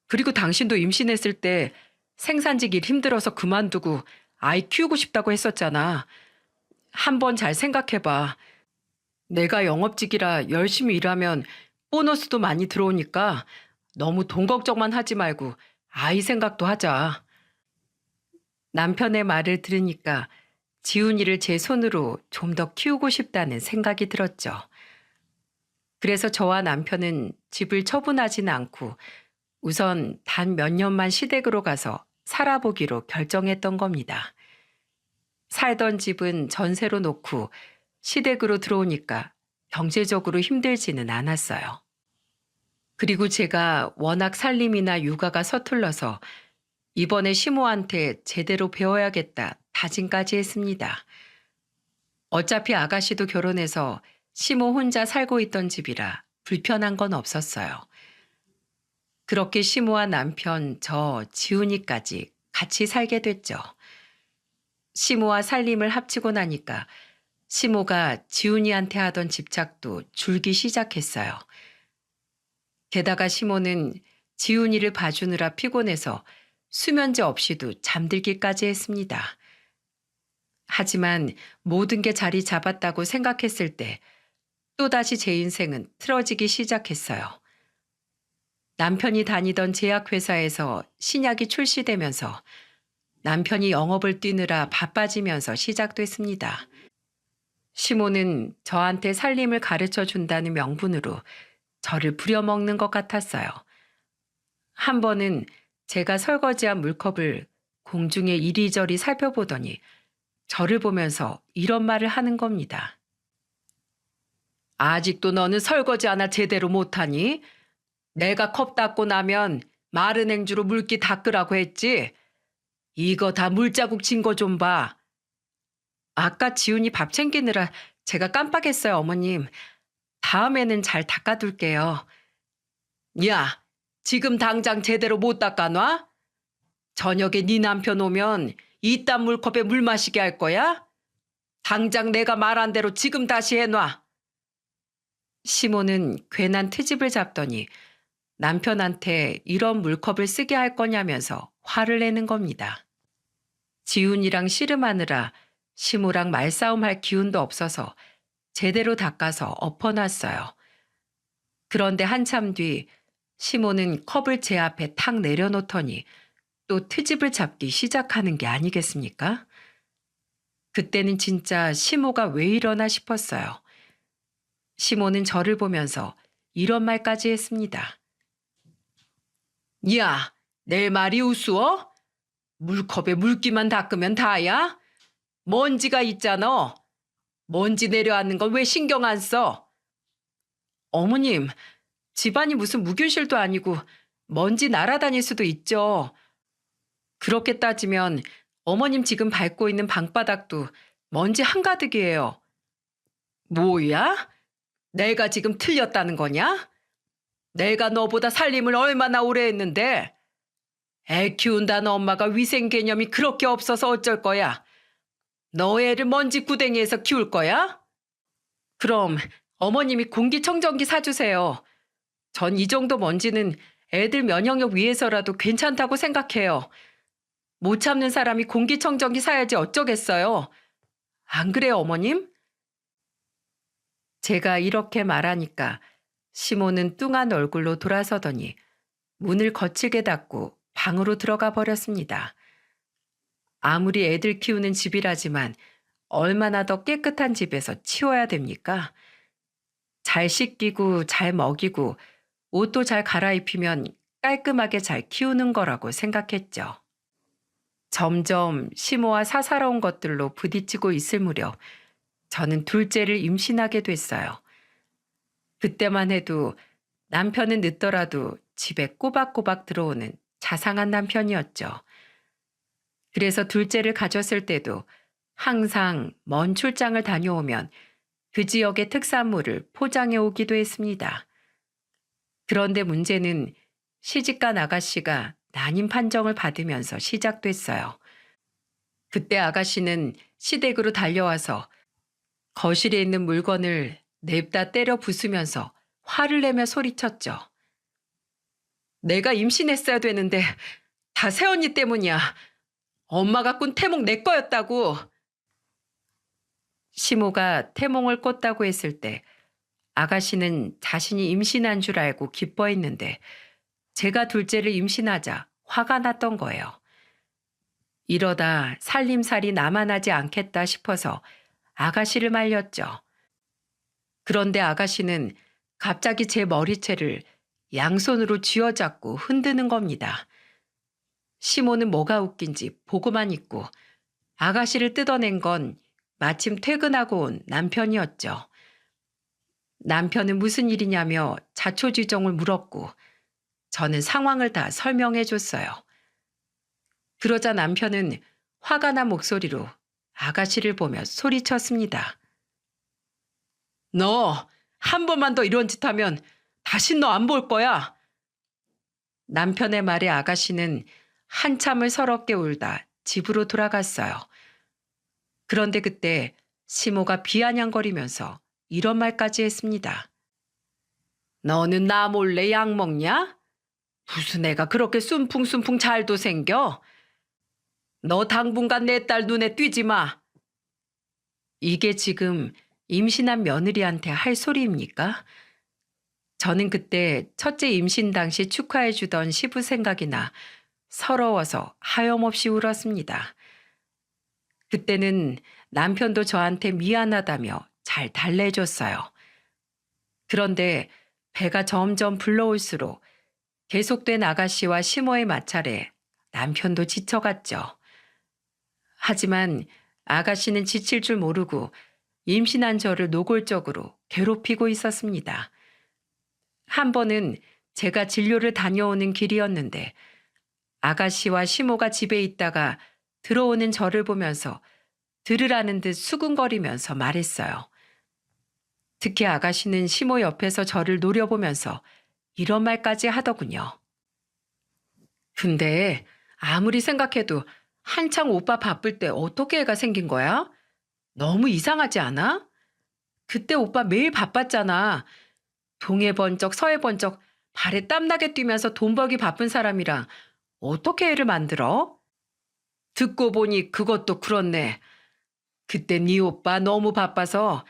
그리고 당신도 임신했을 때 생산직 일 힘들어서 그만두고 아이 키우고 싶다고 했었잖아. 한번 잘 생각해봐. 내가 영업직이라 열심히 일하면 보너스도 많이 들어오니까 너무 돈 걱정만 하지 말고 아이 생각도 하자. 남편의 말을 들으니까 지훈이를 제 손으로 좀 더 키우고 싶다는 생각이 들었죠. 그래서 저와 남편은 집을 처분하지는 않고 우선 단 몇 년만 시댁으로 가서 살아보기로 결정했던 겁니다. 살던 집은 전세로 놓고 시댁으로 들어오니까 경제적으로 힘들지는 않았어요. 그리고 제가 워낙 살림이나 육아가 서툴러서 이번에 시모한테 제대로 배워야겠다 다짐까지 했습니다. 어차피 아가씨도 결혼해서 시모 혼자 살고 있던 집이라 불편한 건 없었어요. 그렇게 시모와 남편, 지훈이까지 같이 살게 됐죠. 시모와 살림을 합치고 나니까 시모가 지훈이한테 하던 집착도 줄기 시작했어요. 게다가 시모는 지훈이를 봐주느라 피곤해서 수면제 없이도 잠들기까지 했습니다. 하지만 모든 게 자리 잡았다고 생각했을 때 또다시 제 인생은 틀어지기 시작했어요. 남편이 다니던 제약회사에서 신약이 출시되면서 남편이 영업을 뛰느라 바빠지면서 시작됐습니다. 시모는 저한테 살림을 가르쳐 준다는 명분으로 저를 부려먹는 것 같았어요. 한 번은 제가 설거지한 물컵을 공중에 이리저리 살펴보더니 저를 보면서 이런 말을 하는 겁니다. 아직도 너는 설거지 하나 제대로 못하니? 내가 컵 닦고 나면 마른 행주로 물기 닦으라고 했지? 이거 다 물자국 진 거 좀 봐. 아까 지훈이 밥 챙기느라 제가 깜빡했어요, 어머님. 다음에는 잘 닦아둘게요. 야, 지금 당장 제대로 못 닦아놔? 저녁에 네 남편 오면 이딴 물컵에 물 마시게 할 거야? 당장 내가 말한 대로 지금 다시 해놔. 시모는 괜한 트집을 잡더니 남편한테 이런 물컵을 쓰게 할 거냐면서 화를 내는 겁니다. 지훈이랑 씨름하느라 시모랑 말싸움할 기운도 없어서 제대로 닦아서 엎어놨어요. 그런데 한참 뒤 시모는 컵을 제 앞에 탁 내려놓더니 또 트집을 잡기 시작하는 게 아니겠습니까? 그때는 진짜 시모가 왜 이러나 싶었어요. 시모는 저를 보면서 이런 말까지 했습니다. 야, 내 말이 우스워? 물컵에 물기만 닦으면 다야? 먼지가 있잖아. 먼지 내려앉는 건 왜 신경 안 써? 어머님, 집안이 무슨 무균실도 아니고 먼지 날아다닐 수도 있죠. 그렇게 따지면 어머님 지금 밟고 있는 방바닥도 먼지 한가득이에요. 뭐야? 내가 지금 틀렸다는 거냐? 내가 너보다 살림을 얼마나 오래 했는데 애 키운다는 엄마가 위생 개념이 그렇게 없어서 어쩔 거야? 너 애를 먼지 구덩이에서 키울 거야? 그럼 어머님이 공기청정기 사주세요. 전 이 정도 먼지는 애들 면역력 위해서라도 괜찮다고 생각해요. 못 참는 사람이 공기청정기 사야지 어쩌겠어요. 안 그래요, 어머님? 제가 이렇게 말하니까 시모는 뚱한 얼굴로 돌아서더니 문을 거칠게 닫고 방으로 들어가 버렸습니다. 아무리 애들 키우는 집이라지만 얼마나 더 깨끗한 집에서 치워야 됩니까? 잘 씻기고 잘 먹이고 옷도 잘 갈아입히면 깔끔하게 잘 키우는 거라고 생각했죠. 점점 심오와 사사로운 것들로 부딪히고 있을 무렵 저는 둘째를 임신하게 됐어요. 그때만 해도 남편은 늦더라도 집에 꼬박꼬박 들어오는 자상한 남편이었죠. 그래서 둘째를 가졌을 때도 항상 먼 출장을 다녀오면 그 지역의 특산물을 포장해 오기도 했습니다. 그런데 문제는 시집간 아가씨가 난임 판정을 받으면서 시작됐어요. 그때 아가씨는 시댁으로 달려와서 거실에 있는 물건을 냅다 때려 부수면서 화를 내며 소리쳤죠. 내가 임신했어야 되는데 다 새언니 때문이야. 엄마가 꾼 태몽 내 거였다고. 시모가 태몽을 꿨다고 했을 때 아가씨는 자신이 임신한 줄 알고 기뻐했는데 제가 둘째를 임신하자 화가 났던 거예요. 이러다 살림살이 나만 하지 않겠다 싶어서 아가씨를 말렸죠. 그런데 아가씨는 갑자기 제 머리채를 양손으로 쥐어잡고 흔드는 겁니다. 시모는 뭐가 웃긴지 보고만 있고 아가씨를 뜯어낸 건 마침 퇴근하고 온 남편이었죠. 남편은 무슨 일이냐며 자초지종을 물었고 저는 상황을 다 설명해 줬어요. 그러자 남편은 화가 난 목소리로 아가씨를 보며 소리쳤습니다. 너 한 번만 더 이런 짓 하면 다신 너 안 볼 거야. 남편의 말에 아가씨는 한참을 서럽게 울다 집으로 돌아갔어요. 그런데 그때 시모가 비아냥거리면서 이런 말까지 했습니다. 너는 나 몰래 약 먹냐? 무슨 애가 그렇게 순풍순풍 잘도 생겨? 너 당분간 내 딸 눈에 띄지 마. 이게 지금 임신한 며느리한테 할 소리입니까? 저는 그때 첫째 임신 당시 축하해주던 시부 생각이 나 서러워서 하염없이 울었습니다. 그때는 남편도 저한테 미안하다며 잘 달래줬어요. 그런데 배가 점점 불러올수록 계속된 아가씨와 시모의 마찰에 남편도 지쳐갔죠. 하지만 아가씨는 지칠 줄 모르고 임신한 저를 노골적으로 괴롭히고 있었습니다. 한 번은 제가 진료를 다녀오는 길이었는데 아가씨와 시모가 집에 있다가 들어오는 저를 보면서 들으라는 듯 수근거리면서 말했어요. 특히 아가씨는 시모 옆에서 저를 노려보면서 이런 말까지 하더군요. 근데 아무리 생각해도 한창 오빠 바쁠 때 어떻게 애가 생긴 거야? 너무 이상하지 않아? 그때 오빠 매일 바빴잖아. 동해 번쩍 서해 번쩍 발에 땀나게 뛰면서 돈 벌기 바쁜 사람이랑 어떻게 애를 만들어? 듣고 보니 그것도 그렇네. 그때 네 오빠 너무 바빠서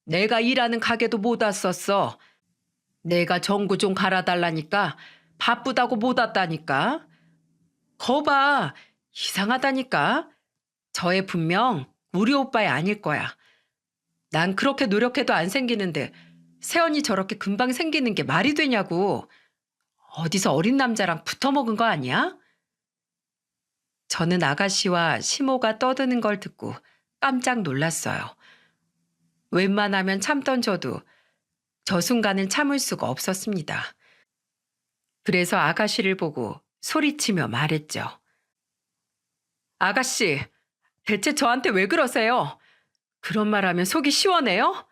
내가 일하는 가게도 못 왔었어. 내가 전구 좀 갈아달라니까 바쁘다고 못 왔다니까. 거봐, 이상하다니까. 저 애 분명 우리 오빠애 아닐 거야. 난 그렇게 노력해도 안 생기는데 세연이 저렇게 금방 생기는 게 말이 되냐고. 어디서 어린 남자랑 붙어먹은 거 아니야? 저는 아가씨와 시모가 떠드는 걸 듣고 깜짝 놀랐어요. 웬만하면 참던 저도 저 순간은 참을 수가 없었습니다. 그래서 아가씨를 보고 소리치며 말했죠. 아가씨, 대체 저한테 왜 그러세요? 그런 말하면 속이 시원해요?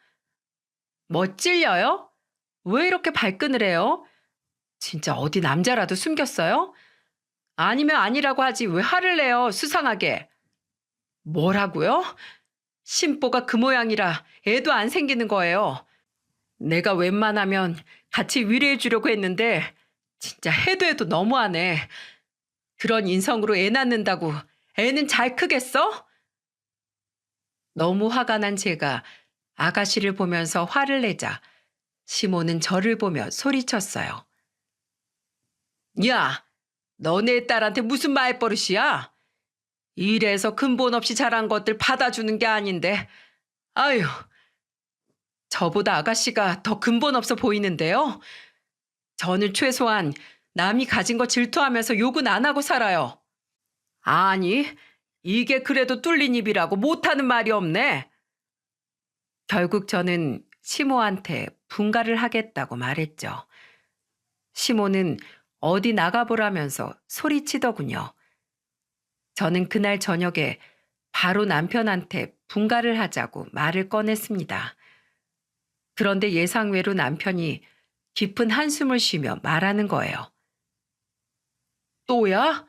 뭐 찔려요? 왜 이렇게 발끈을 해요? 진짜 어디 남자라도 숨겼어요? 아니면 아니라고 하지 왜 화를 내요, 수상하게. 뭐라고요? 심보가 그 모양이라 애도 안 생기는 거예요. 내가 웬만하면 같이 위로해 주려고 했는데 진짜 해도 해도 너무하네. 그런 인성으로 애 낳는다고 애는 잘 크겠어? 너무 화가 난 제가 아가씨를 보면서 화를 내자 시모는 저를 보며 소리쳤어요. 야, 너네 딸한테 무슨 말버릇이야? 이래서 근본 없이 자란 것들 받아주는 게 아닌데. 아유, 저보다 아가씨가 더 근본 없어 보이는데요. 저는 최소한 남이 가진 거 질투하면서 욕은 안 하고 살아요. 아니, 이게 그래도 뚫린 입이라고 못하는 말이 없네. 결국 저는 시모한테 분가를 하겠다고 말했죠. 시모는 어디 나가보라면서 소리치더군요. 저는 그날 저녁에 바로 남편한테 분가를 하자고 말을 꺼냈습니다. 그런데 예상외로 남편이 깊은 한숨을 쉬며 말하는 거예요. 또야?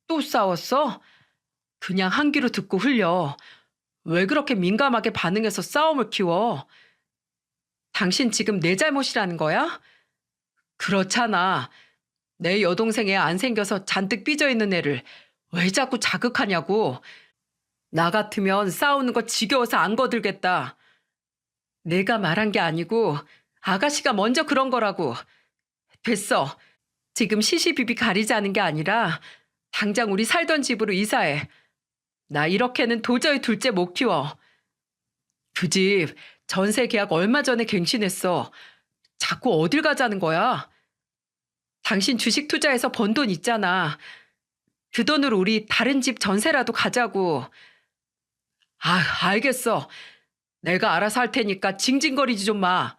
또 싸웠어? 그냥 한 귀로 듣고 흘려. 왜 그렇게 민감하게 반응해서 싸움을 키워? 당신 지금 내 잘못이라는 거야? 그렇잖아. 내 여동생 애 안 생겨서 잔뜩 삐져있는 애를 왜 자꾸 자극하냐고. 나 같으면 싸우는 거 지겨워서 안 거들겠다. 내가 말한 게 아니고 아가씨가 먼저 그런 거라고. 됐어. 지금 시시비비 가리자는 게 아니라 당장 우리 살던 집으로 이사해. 나 이렇게는 도저히 둘째 못 키워. 그 집 전세 계약 얼마 전에 갱신했어. 자꾸 어딜 가자는 거야? 당신 주식 투자해서 번 돈 있잖아. 그 돈으로 우리 다른 집 전세라도 가자고. 아, 알겠어. 내가 알아서 할 테니까 징징거리지 좀 마.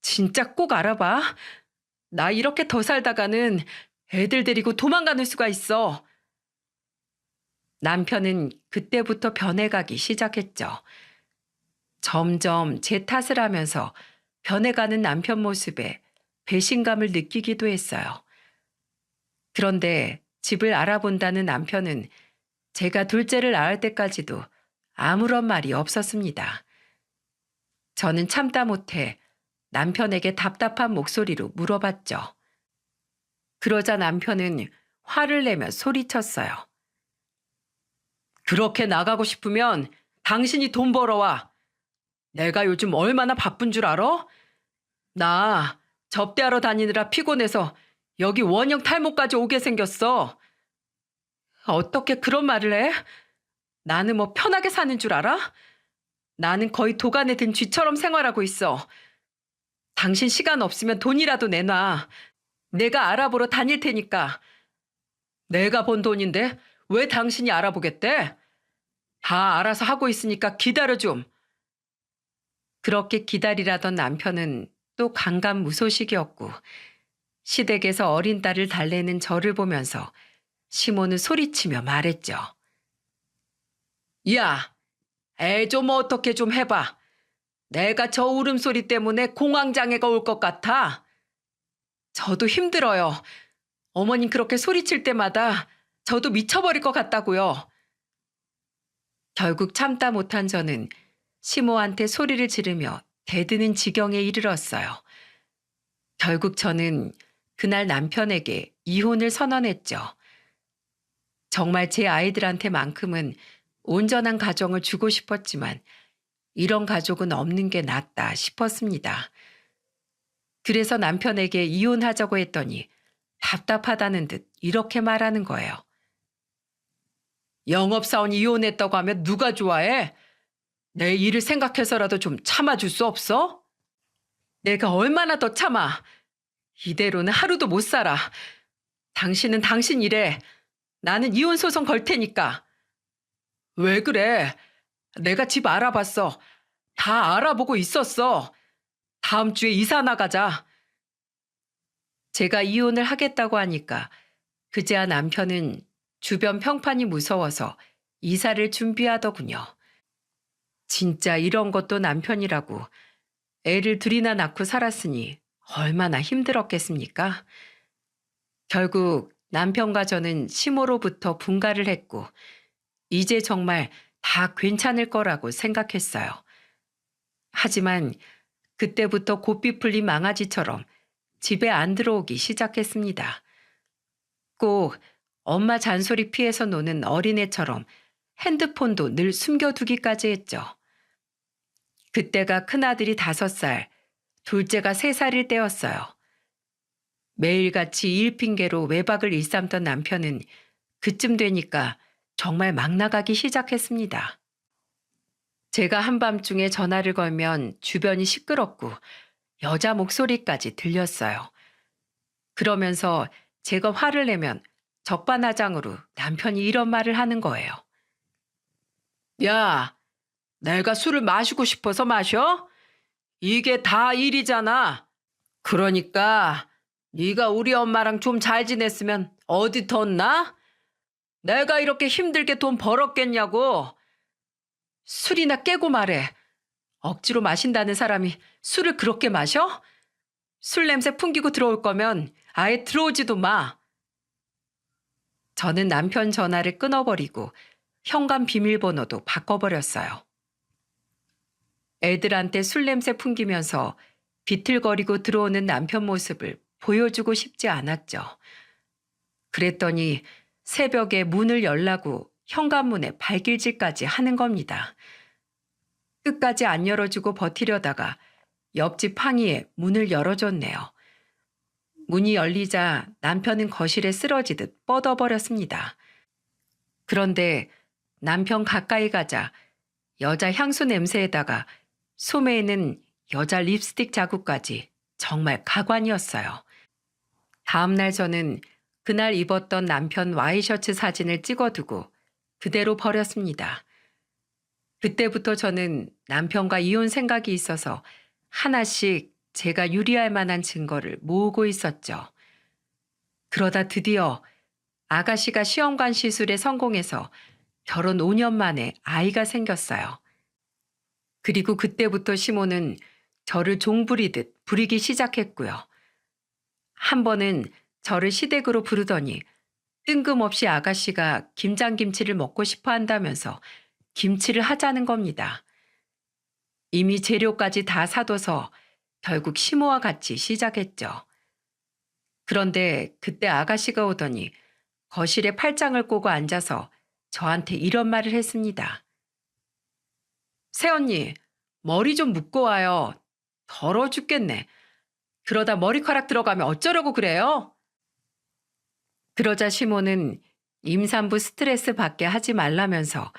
진짜 꼭 알아봐. 나 이렇게 더 살다가는 애들 데리고 도망가는 수가 있어. 남편은 그때부터 변해가기 시작했죠. 점점 제 탓을 하면서 변해가는 남편 모습에 배신감을 느끼기도 했어요. 그런데 집을 알아본다는 남편은 제가 둘째를 낳을 때까지도 아무런 말이 없었습니다. 저는 참다 못해 남편에게 답답한 목소리로 물어봤죠. 그러자 남편은 화를 내며 소리쳤어요. 그렇게 나가고 싶으면 당신이 돈 벌어와. 내가 요즘 얼마나 바쁜 줄 알아? 나 접대하러 다니느라 피곤해서 여기 원형 탈모까지 오게 생겼어. 어떻게 그런 말을 해? 나는 뭐 편하게 사는 줄 알아? 나는 거의 도간에 든 쥐처럼 생활하고 있어. 당신 시간 없으면 돈이라도 내놔. 내가 알아보러 다닐 테니까. 내가 번 돈인데 왜 당신이 알아보겠대? 다 알아서 하고 있으니까 기다려 좀. 그렇게 기다리라던 남편은 또 강간무소식이었고 시댁에서 어린 딸을 달래는 저를 보면서 시모는 소리치며 말했죠. 야, 애 좀 어떻게 좀 해봐. 내가 저 울음소리 때문에 공황장애가 올 것 같아. 저도 힘들어요. 어머님 그렇게 소리칠 때마다 저도 미쳐버릴 것 같다고요. 결국 참다 못한 저는 시모한테 소리를 지르며 대드는 지경에 이르렀어요. 결국 저는 그날 남편에게 이혼을 선언했죠. 정말 제 아이들한테만큼은 온전한 가정을 주고 싶었지만 이런 가족은 없는 게 낫다 싶었습니다. 그래서 남편에게 이혼하자고 했더니 답답하다는 듯 이렇게 말하는 거예요. 영업사원 이혼했다고 하면 누가 좋아해? 내 일을 생각해서라도 좀 참아줄 수 없어? 내가 얼마나 더 참아? 이대로는 하루도 못 살아. 당신은 당신 일에 나는 이혼 소송 걸 테니까. 왜 그래? 내가 집 알아봤어. 다 알아보고 있었어. 다음 주에 이사 나가자. 제가 이혼을 하겠다고 하니까 그제야 남편은 주변 평판이 무서워서 이사를 준비하더군요. 진짜 이런 것도 남편이라고 애를 둘이나 낳고 살았으니 얼마나 힘들었겠습니까? 결국 남편과 저는 시모로부터 분가를 했고 이제 정말 다 괜찮을 거라고 생각했어요. 하지만 그때부터 고삐 풀린 망아지처럼 집에 안 들어오기 시작했습니다. 꼭 엄마 잔소리 피해서 노는 어린애처럼 핸드폰도 늘 숨겨두기까지 했죠. 그때가 큰아들이 5살, 둘째가 3살일 때였어요. 매일같이 일 핑계로 외박을 일삼던 남편은 그쯤 되니까 정말 막 나가기 시작했습니다. 제가 한밤중에 전화를 걸면 주변이 시끄럽고 여자 목소리까지 들렸어요. 그러면서 제가 화를 내면 적반하장으로 남편이 이런 말을 하는 거예요. 야, 내가 술을 마시고 싶어서 마셔? 이게 다 일이잖아. 그러니까 네가 우리 엄마랑 좀 잘 지냈으면 어디 뒀나? 내가 이렇게 힘들게 돈 벌었겠냐고. 술이나 깨고 말해. 억지로 마신다는 사람이 술을 그렇게 마셔? 술 냄새 풍기고 들어올 거면 아예 들어오지도 마. 저는 남편 전화를 끊어버리고 현관 비밀번호도 바꿔버렸어요. 애들한테 술 냄새 풍기면서 비틀거리고 들어오는 남편 모습을 보여주고 싶지 않았죠. 그랬더니 새벽에 문을 열라고 현관문에 발길질까지 하는 겁니다. 끝까지 안 열어주고 버티려다가 옆집 항이에 문을 열어줬네요. 문이 열리자 남편은 거실에 쓰러지듯 뻗어버렸습니다. 그런데 남편 가까이 가자 여자 향수 냄새에다가 소매에는 여자 립스틱 자국까지 정말 가관이었어요. 다음날 저는 그날 입었던 남편 와이셔츠 사진을 찍어두고 그대로 버렸습니다. 그때부터 저는 남편과 이혼 생각이 있어서 하나씩 제가 유리할 만한 증거를 모으고 있었죠. 그러다 드디어 아가씨가 시험관 시술에 성공해서 결혼 5년 만에 아이가 생겼어요. 그리고 그때부터 시모는 저를 종부리듯 부리기 시작했고요. 한 번은 저를 시댁으로 부르더니 뜬금없이 아가씨가 김장김치를 먹고 싶어 한다면서 김치를 하자는 겁니다. 이미 재료까지 다 사둬서 결국 시모와 같이 시작했죠. 그런데 그때 아가씨가 오더니 거실에 팔짱을 꼬고 앉아서 저한테 이런 말을 했습니다. 새언니, 머리 좀 묶고 와요. 더러워 죽겠네. 그러다 머리카락 들어가면 어쩌려고 그래요? 그러자 시모는 임산부 스트레스 받게 하지 말라면서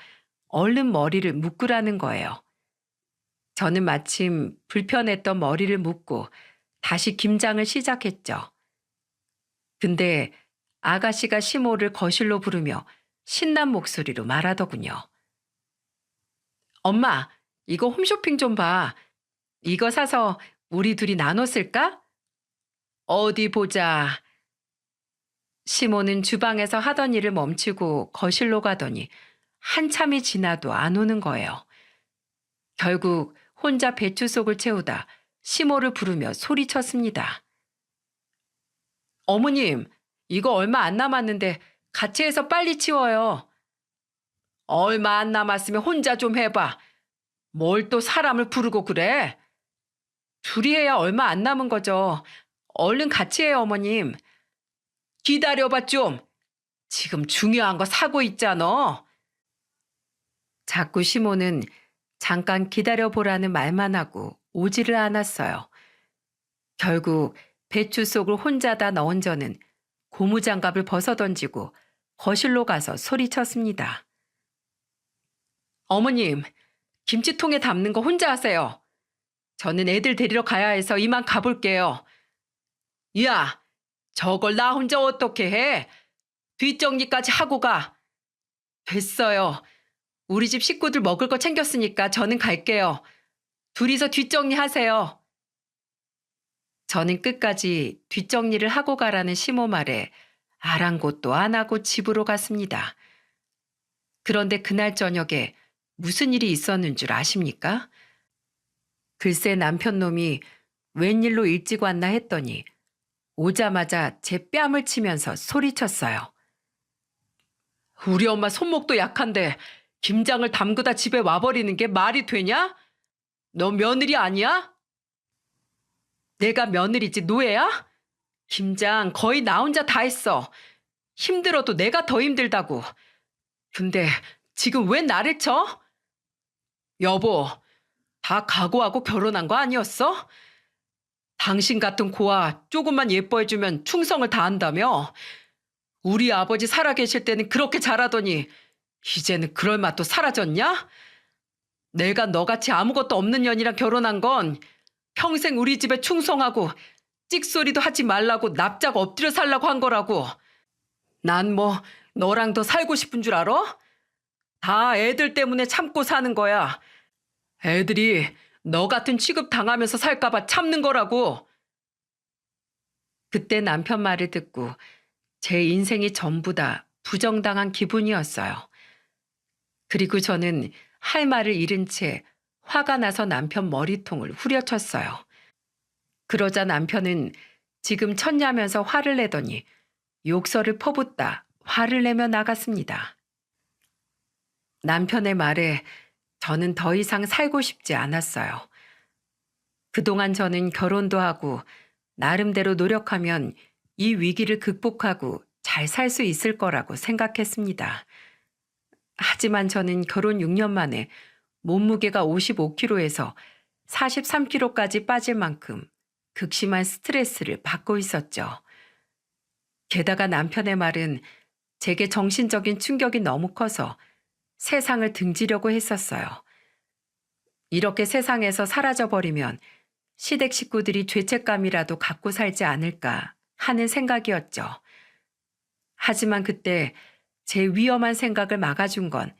얼른 머리를 묶으라는 거예요. 저는 마침 불편했던 머리를 묶고 다시 김장을 시작했죠. 근데 아가씨가 시모를 거실로 부르며 신난 목소리로 말하더군요. 엄마, 이거 홈쇼핑 좀 봐. 이거 사서 우리 둘이 나눠 쓸까? 어디 보자. 시모는 주방에서 하던 일을 멈추고 거실로 가더니 한참이 지나도 안 오는 거예요. 결국 혼자 배추 속을 채우다 시모를 부르며 소리쳤습니다. 어머님, 이거 얼마 안 남았는데 같이 해서 빨리 치워요. 얼마 안 남았으면 혼자 좀 해봐. 뭘 또 사람을 부르고 그래? 둘이 해야 얼마 안 남은 거죠. 얼른 같이 해요, 어머님. 기다려봐 좀. 지금 중요한 거 사고 있잖아. 자꾸 시모는 잠깐 기다려보라는 말만 하고 오지를 않았어요. 결국 배추 속을 혼자 다 넣은 저는 고무장갑을 벗어던지고 거실로 가서 소리쳤습니다. 어머님, 김치통에 담는 거 혼자 하세요. 저는 애들 데리러 가야 해서 이만 가볼게요. 야, 저걸 나 혼자 어떻게 해? 뒷정리까지 하고 가. 됐어요. 우리 집 식구들 먹을 거 챙겼으니까 저는 갈게요. 둘이서 뒷정리 하세요. 저는 끝까지 뒷정리를 하고 가라는 시모 말에 아랑곳도 안 하고 집으로 갔습니다. 그런데 그날 저녁에 무슨 일이 있었는 줄 아십니까? 글쎄 남편 놈이 웬일로 일찍 왔나 했더니 오자마자 제 뺨을 치면서 소리쳤어요. 우리 엄마 손목도 약한데 김장을 담그다 집에 와버리는 게 말이 되냐? 너 며느리 아니야? 내가 며느리지 노예야? 김장 거의 나 혼자 다 했어. 힘들어도 내가 더 힘들다고. 근데 지금 왜 나를 쳐? 여보, 다 각오하고 결혼한 거 아니었어? 당신 같은 고아 조금만 예뻐해주면 충성을 다한다며? 우리 아버지 살아계실 때는 그렇게 잘하더니 이제는 그럴 맛도 사라졌냐? 내가 너같이 아무것도 없는 년이랑 결혼한 건 평생 우리 집에 충성하고 찍소리도 하지 말라고 납작 엎드려 살라고 한 거라고. 난 뭐 너랑 더 살고 싶은 줄 알아? 다 애들 때문에 참고 사는 거야. 애들이 너 같은 취급 당하면서 살까봐 참는 거라고. 그때 남편 말을 듣고 제 인생이 전부 다 부정당한 기분이었어요. 그리고 저는 할 말을 잃은 채 화가 나서 남편 머리통을 후려쳤어요. 그러자 남편은 지금 쳤냐면서 화를 내더니 욕설을 퍼붓다 화를 내며 나갔습니다. 남편의 말에 저는 더 이상 살고 싶지 않았어요. 그동안 저는 결혼도 하고 나름대로 노력하면 이 위기를 극복하고 잘 살 수 있을 거라고 생각했습니다. 하지만 저는 결혼 6년 만에 몸무게가 55kg에서 43kg까지 빠질 만큼 극심한 스트레스를 받고 있었죠. 게다가 남편의 말은 제게 정신적인 충격이 너무 커서 세상을 등지려고 했었어요. 이렇게 세상에서 사라져버리면 시댁 식구들이 죄책감이라도 갖고 살지 않을까 하는 생각이었죠. 하지만 그때 제 위험한 생각을 막아준 건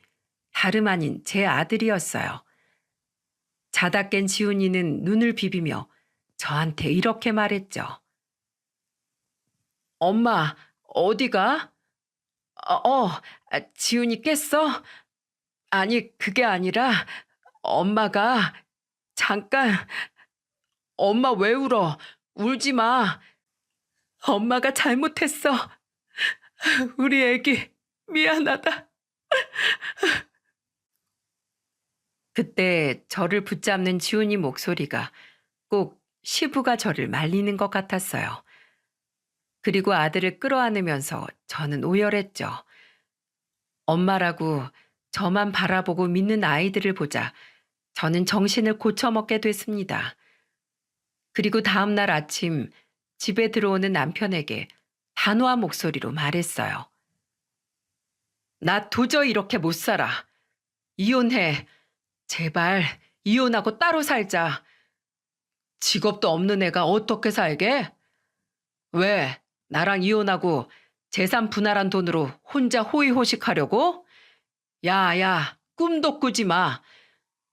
다름 아닌 제 아들이었어요. 자다 깬 지훈이는 눈을 비비며 저한테 이렇게 말했죠. 엄마, 어디가? 지훈이 깼어? 아니, 그게 아니라 엄마가 잠깐. 엄마 왜 울어? 울지 마. 엄마가 잘못했어. 우리 애기 미안하다. 그때 저를 붙잡는 지훈이 목소리가 꼭 시부가 저를 말리는 것 같았어요. 그리고 아들을 끌어안으면서 저는 오열했죠. 엄마라고 저만 바라보고 믿는 아이들을 보자 저는 정신을 고쳐먹게 됐습니다. 그리고 다음 날 아침 집에 들어오는 남편에게 단호한 목소리로 말했어요. 나 도저히 이렇게 못 살아. 이혼해. 제발 이혼하고 따로 살자. 직업도 없는 애가 어떻게 살게? 왜? 나랑 이혼하고 재산 분할한 돈으로 혼자 호의호식하려고? 야, 꿈도 꾸지 마.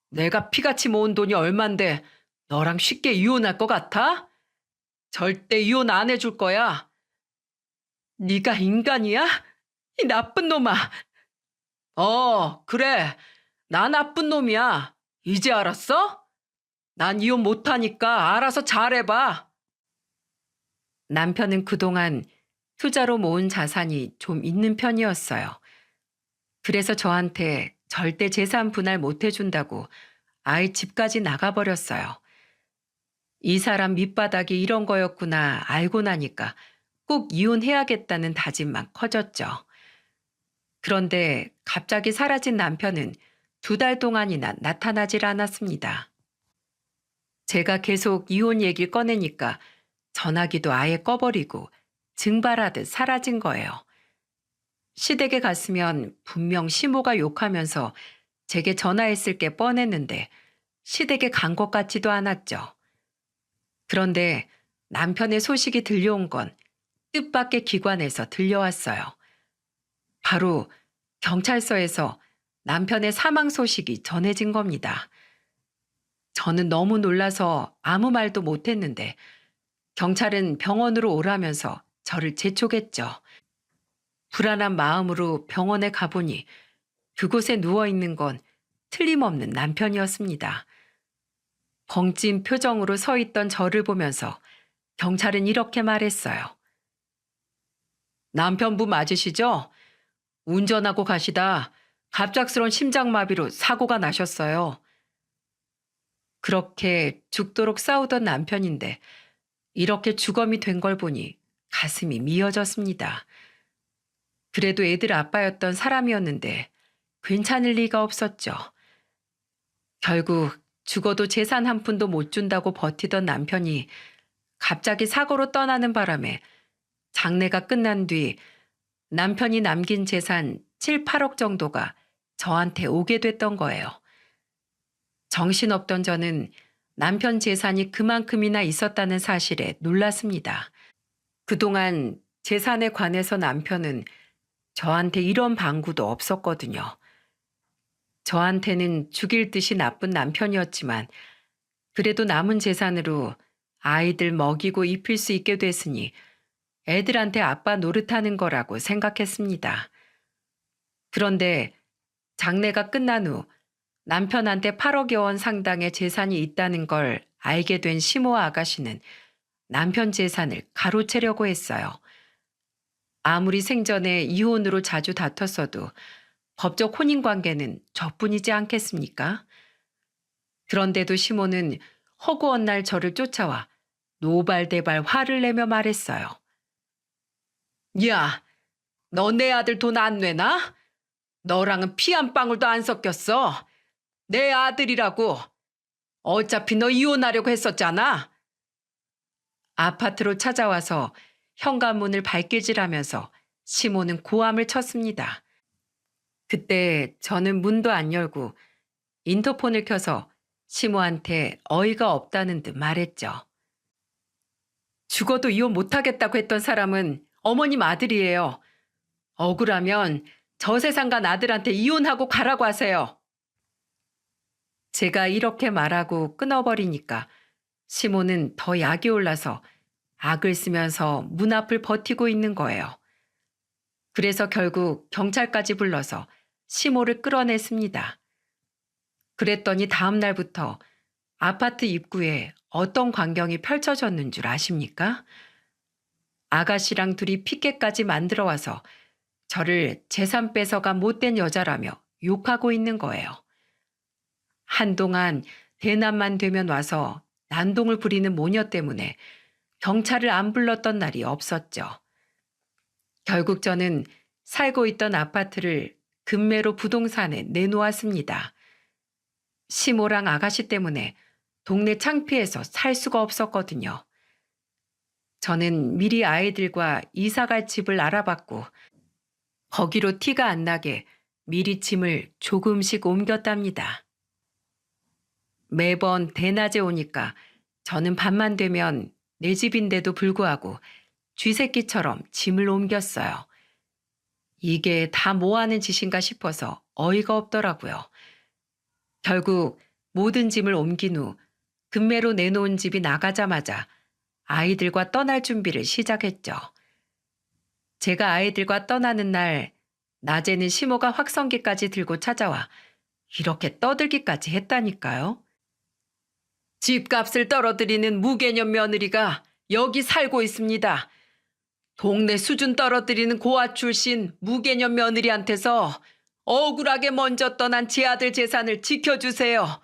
내가 피같이 모은 돈이 얼만데 너랑 쉽게 이혼할 것 같아? 절대 이혼 안 해줄 거야. 네가 인간이야? 이 나쁜 놈아. 그래. 나 나쁜 놈이야. 이제 알았어? 난 이혼 못하니까 알아서 잘해봐. 남편은 그동안 투자로 모은 자산이 좀 있는 편이었어요. 그래서 저한테 절대 재산 분할 못 해준다고 아이 집까지 나가버렸어요. 이 사람 밑바닥이 이런 거였구나 알고 나니까 꼭 이혼해야겠다는 다짐만 커졌죠. 그런데 갑자기 사라진 남편은 2달 동안이나 나타나질 않았습니다. 제가 계속 이혼 얘기를 꺼내니까 전화기도 아예 꺼버리고 증발하듯 사라진 거예요. 시댁에 갔으면 분명 시모가 욕하면서 제게 전화했을 게 뻔했는데 시댁에 간 것 같지도 않았죠. 그런데 남편의 소식이 들려온 건 뜻밖의 기관에서 들려왔어요. 바로 경찰서에서 남편의 사망 소식이 전해진 겁니다. 저는 너무 놀라서 아무 말도 못했는데 경찰은 병원으로 오라면서 저를 재촉했죠. 불안한 마음으로 병원에 가보니 그곳에 누워있는 건 틀림없는 남편이었습니다. 벙찐 표정으로 서 있던 저를 보면서 경찰은 이렇게 말했어요. 남편분 맞으시죠? 운전하고 가시다 갑작스런 심장마비로 사고가 나셨어요. 그렇게 죽도록 싸우던 남편인데 이렇게 주검이 된 걸 보니 가슴이 미어졌습니다. 그래도 애들 아빠였던 사람이었는데 괜찮을 리가 없었죠. 결국 죽어도 재산 한 푼도 못 준다고 버티던 남편이 갑자기 사고로 떠나는 바람에 장례가 끝난 뒤 남편이 남긴 재산 7, 8억 정도가 저한테 오게 됐던 거예요. 정신없던 저는 남편 재산이 그만큼이나 있었다는 사실에 놀랐습니다. 그동안 재산에 관해서 남편은 저한테 이런 방구도 없었거든요. 저한테는 죽일 듯이 나쁜 남편이었지만 그래도 남은 재산으로 아이들 먹이고 입힐 수 있게 됐으니 애들한테 아빠 노릇하는 거라고 생각했습니다. 그런데 장례가 끝난 후 남편한테 8억여 원 상당의 재산이 있다는 걸 알게 된 시모아 아가씨는 남편 재산을 가로채려고 했어요. 아무리 생전에 이혼으로 자주 다퉜어도 법적 혼인관계는 저뿐이지 않겠습니까? 그런데도 시모는 허구한 날 저를 쫓아와 노발대발 화를 내며 말했어요. 야, 너 내 아들 돈 안 내나? 너랑은 피 한 방울도 안 섞였어. 내 아들이라고. 어차피 너 이혼하려고 했었잖아. 아파트로 찾아와서 현관문을 발길질하면서 시모는 고함을 쳤습니다. 그때 저는 문도 안 열고 인터폰을 켜서 시모한테 어이가 없다는 듯 말했죠. 죽어도 이혼 못하겠다고 했던 사람은 어머님 아들이에요. 억울하면 저 세상 간 아들한테 이혼하고 가라고 하세요. 제가 이렇게 말하고 끊어버리니까 시모는 더 약이 올라서 악을 쓰면서 문 앞을 버티고 있는 거예요. 그래서 결국 경찰까지 불러서 시모를 끌어냈습니다. 그랬더니 다음 날부터 아파트 입구에 어떤 광경이 펼쳐졌는 줄 아십니까? 아가씨랑 둘이 피켓까지 만들어 와서 저를 재산 뺏어간 못된 여자라며 욕하고 있는 거예요. 한동안 대낮만 되면 와서 난동을 부리는 모녀 때문에 경찰을 안 불렀던 날이 없었죠. 결국 저는 살고 있던 아파트를 급매로 부동산에 내놓았습니다. 시모랑 아가씨 때문에 동네 창피해서 살 수가 없었거든요. 저는 미리 아이들과 이사갈 집을 알아봤고 거기로 티가 안 나게 미리 짐을 조금씩 옮겼답니다. 매번 대낮에 오니까 저는 밤만 되면 내 집인데도 불구하고 쥐새끼처럼 짐을 옮겼어요. 이게 다 뭐 하는 짓인가 싶어서 어이가 없더라고요. 결국 모든 짐을 옮긴 후 급매로 내놓은 집이 나가자마자 아이들과 떠날 준비를 시작했죠. 제가 아이들과 떠나는 날 낮에는 시모가 확성기까지 들고 찾아와 이렇게 떠들기까지 했다니까요. 집값을 떨어뜨리는 무개념 며느리가 여기 살고 있습니다. 동네 수준 떨어뜨리는 고아 출신 무개념 며느리한테서 억울하게 먼저 떠난 제 아들 재산을 지켜주세요.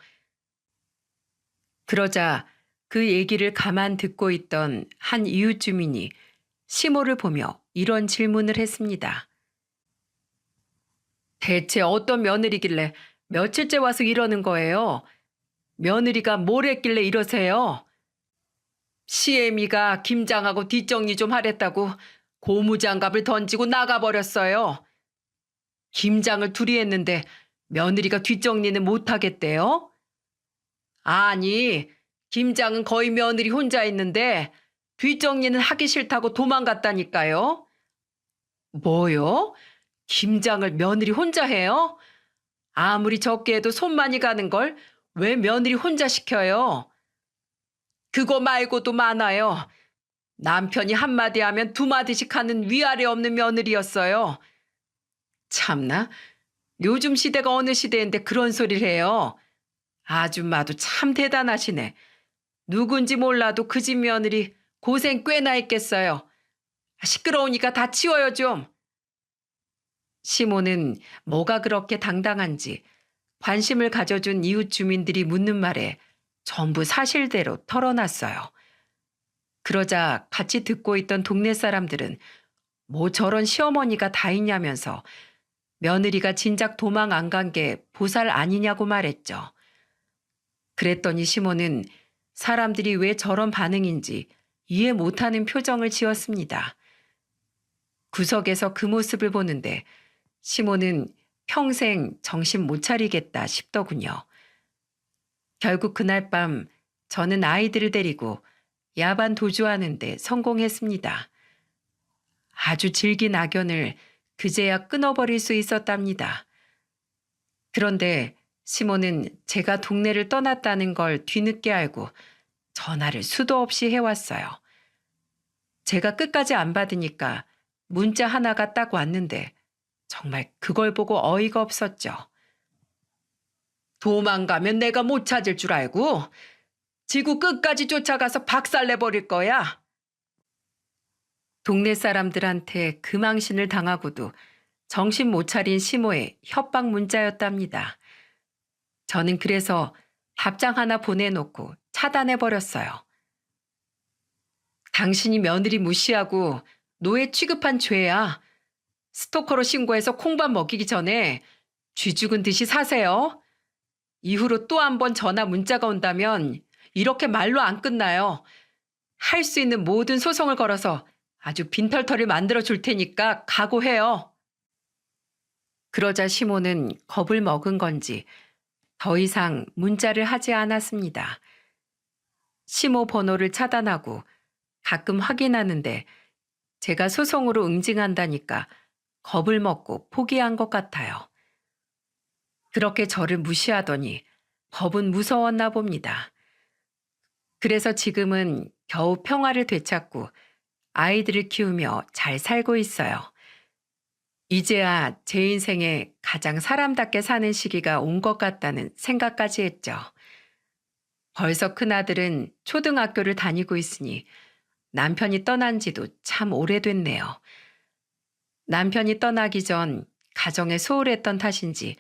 그러자 그 얘기를 가만 듣고 있던 한 이웃 주민이 시모를 보며 이런 질문을 했습니다. 대체 어떤 며느리길래 며칠째 와서 이러는 거예요? 며느리가 뭘 했길래 이러세요? 시애미가 김장하고 뒷정리 좀 하랬다고 고무장갑을 던지고 나가버렸어요. 김장을 둘이 했는데 며느리가 뒷정리는 못하겠대요? 아니, 김장은 거의 며느리 혼자 했는데 뒷정리는 하기 싫다고 도망갔다니까요. 뭐요? 김장을 며느리 혼자 해요? 아무리 적게 해도 손 많이 가는 걸 왜 며느리 혼자 시켜요? 그거 말고도 많아요. 남편이 한마디 하면 두마디씩 하는 위아래 없는 며느리였어요. 참나, 요즘 시대가 어느 시대인데 그런 소리를 해요. 아줌마도 참 대단하시네. 누군지 몰라도 그 집 며느리 고생 꽤나 했겠어요. 시끄러우니까 다 치워요 좀. 시모는 뭐가 그렇게 당당한지 관심을 가져준 이웃 주민들이 묻는 말에 전부 사실대로 털어놨어요. 그러자 같이 듣고 있던 동네 사람들은 뭐 저런 시어머니가 다 있냐면서 며느리가 진작 도망 안 간 게 보살 아니냐고 말했죠. 그랬더니 시모는 사람들이 왜 저런 반응인지 이해 못하는 표정을 지었습니다. 구석에서 그 모습을 보는데 시모는 평생 정신 못 차리겠다 싶더군요. 결국 그날 밤 저는 아이들을 데리고 야반 도주하는데 성공했습니다. 아주 질긴 악연을 그제야 끊어버릴 수 있었답니다. 그런데 시모는 제가 동네를 떠났다는 걸 뒤늦게 알고 전화를 수도 없이 해왔어요. 제가 끝까지 안 받으니까 문자 하나가 딱 왔는데 정말 그걸 보고 어이가 없었죠. 도망가면 내가 못 찾을 줄 알고 지구 끝까지 쫓아가서 박살내버릴 거야. 동네 사람들한테 그 망신을 당하고도 정신 못 차린 시모의 협박 문자였답니다. 저는 그래서 답장 하나 보내놓고 차단해버렸어요. 당신이 며느리 무시하고 노예 취급한 죄야. 스토커로 신고해서 콩밥 먹이기 전에 쥐 죽은 듯이 사세요. 이후로 또 한 번 전화 문자가 온다면 이렇게 말로 안 끝나요. 할 수 있는 모든 소송을 걸어서 아주 빈털터를 만들어 줄 테니까 각오해요. 그러자 시모는 겁을 먹은 건지 더 이상 문자를 하지 않았습니다. 시모 번호를 차단하고 가끔 확인하는데 제가 소송으로 응징한다니까 겁을 먹고 포기한 것 같아요. 그렇게 저를 무시하더니 법은 무서웠나 봅니다. 그래서 지금은 겨우 평화를 되찾고 아이들을 키우며 잘 살고 있어요. 이제야 제 인생에 가장 사람답게 사는 시기가 온 것 같다는 생각까지 했죠. 벌써 큰아들은 초등학교를 다니고 있으니 남편이 떠난 지도 참 오래됐네요. 남편이 떠나기 전 가정에 소홀했던 탓인지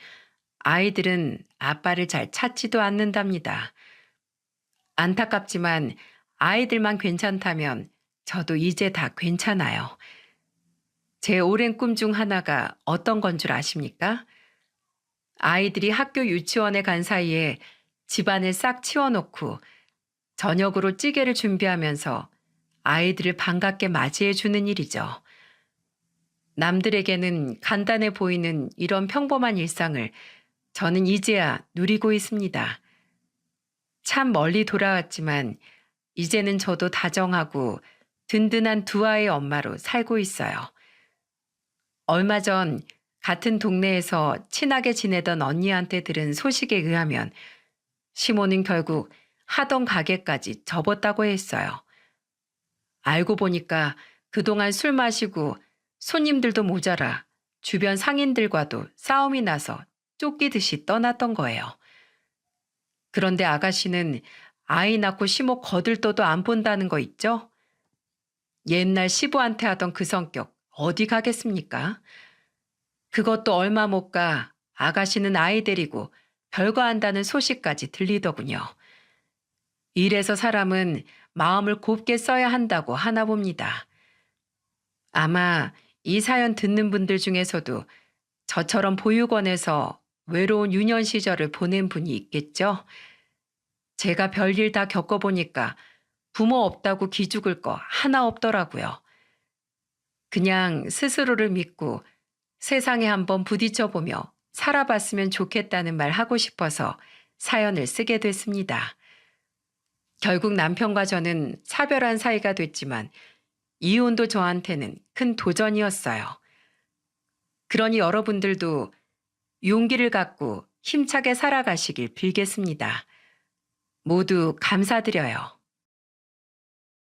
아이들은 아빠를 잘 찾지도 않는답니다. 안타깝지만 아이들만 괜찮다면 저도 이제 다 괜찮아요. 제 오랜 꿈 중 하나가 어떤 건 줄 아십니까? 아이들이 학교 유치원에 간 사이에 집안을 싹 치워놓고 저녁으로 찌개를 준비하면서 아이들을 반갑게 맞이해 주는 일이죠. 남들에게는 간단해 보이는 이런 평범한 일상을 저는 이제야 누리고 있습니다. 참 멀리 돌아왔지만 이제는 저도 다정하고 든든한 두 아이의 엄마로 살고 있어요. 얼마 전 같은 동네에서 친하게 지내던 언니한테 들은 소식에 의하면 시모는 결국 하던 가게까지 접었다고 했어요. 알고 보니까 그동안 술 마시고 손님들도 모자라 주변 상인들과도 싸움이 나서 쫓기듯이 떠났던 거예요. 그런데 아가씨는 아이 낳고 시모 거들떠도 안 본다는 거 있죠? 옛날 시부한테 하던 그 성격 어디 가겠습니까? 그것도 얼마 못 가 아가씨는 아이 데리고 별거 한다는 소식까지 들리더군요. 이래서 사람은 마음을 곱게 써야 한다고 하나 봅니다. 아마 이 사연 듣는 분들 중에서도 저처럼 보육원에서 외로운 유년 시절을 보낸 분이 있겠죠? 제가 별일 다 겪어보니까 부모 없다고 기죽을 거 하나 없더라고요. 그냥 스스로를 믿고 세상에 한번 부딪혀보며 살아봤으면 좋겠다는 말 하고 싶어서 사연을 쓰게 됐습니다. 결국 남편과 저는 사별한 사이가 됐지만 이혼도 저한테는 큰 도전이었어요. 그러니 여러분들도 용기를 갖고 힘차게 살아가시길 빌겠습니다. 모두 감사드려요.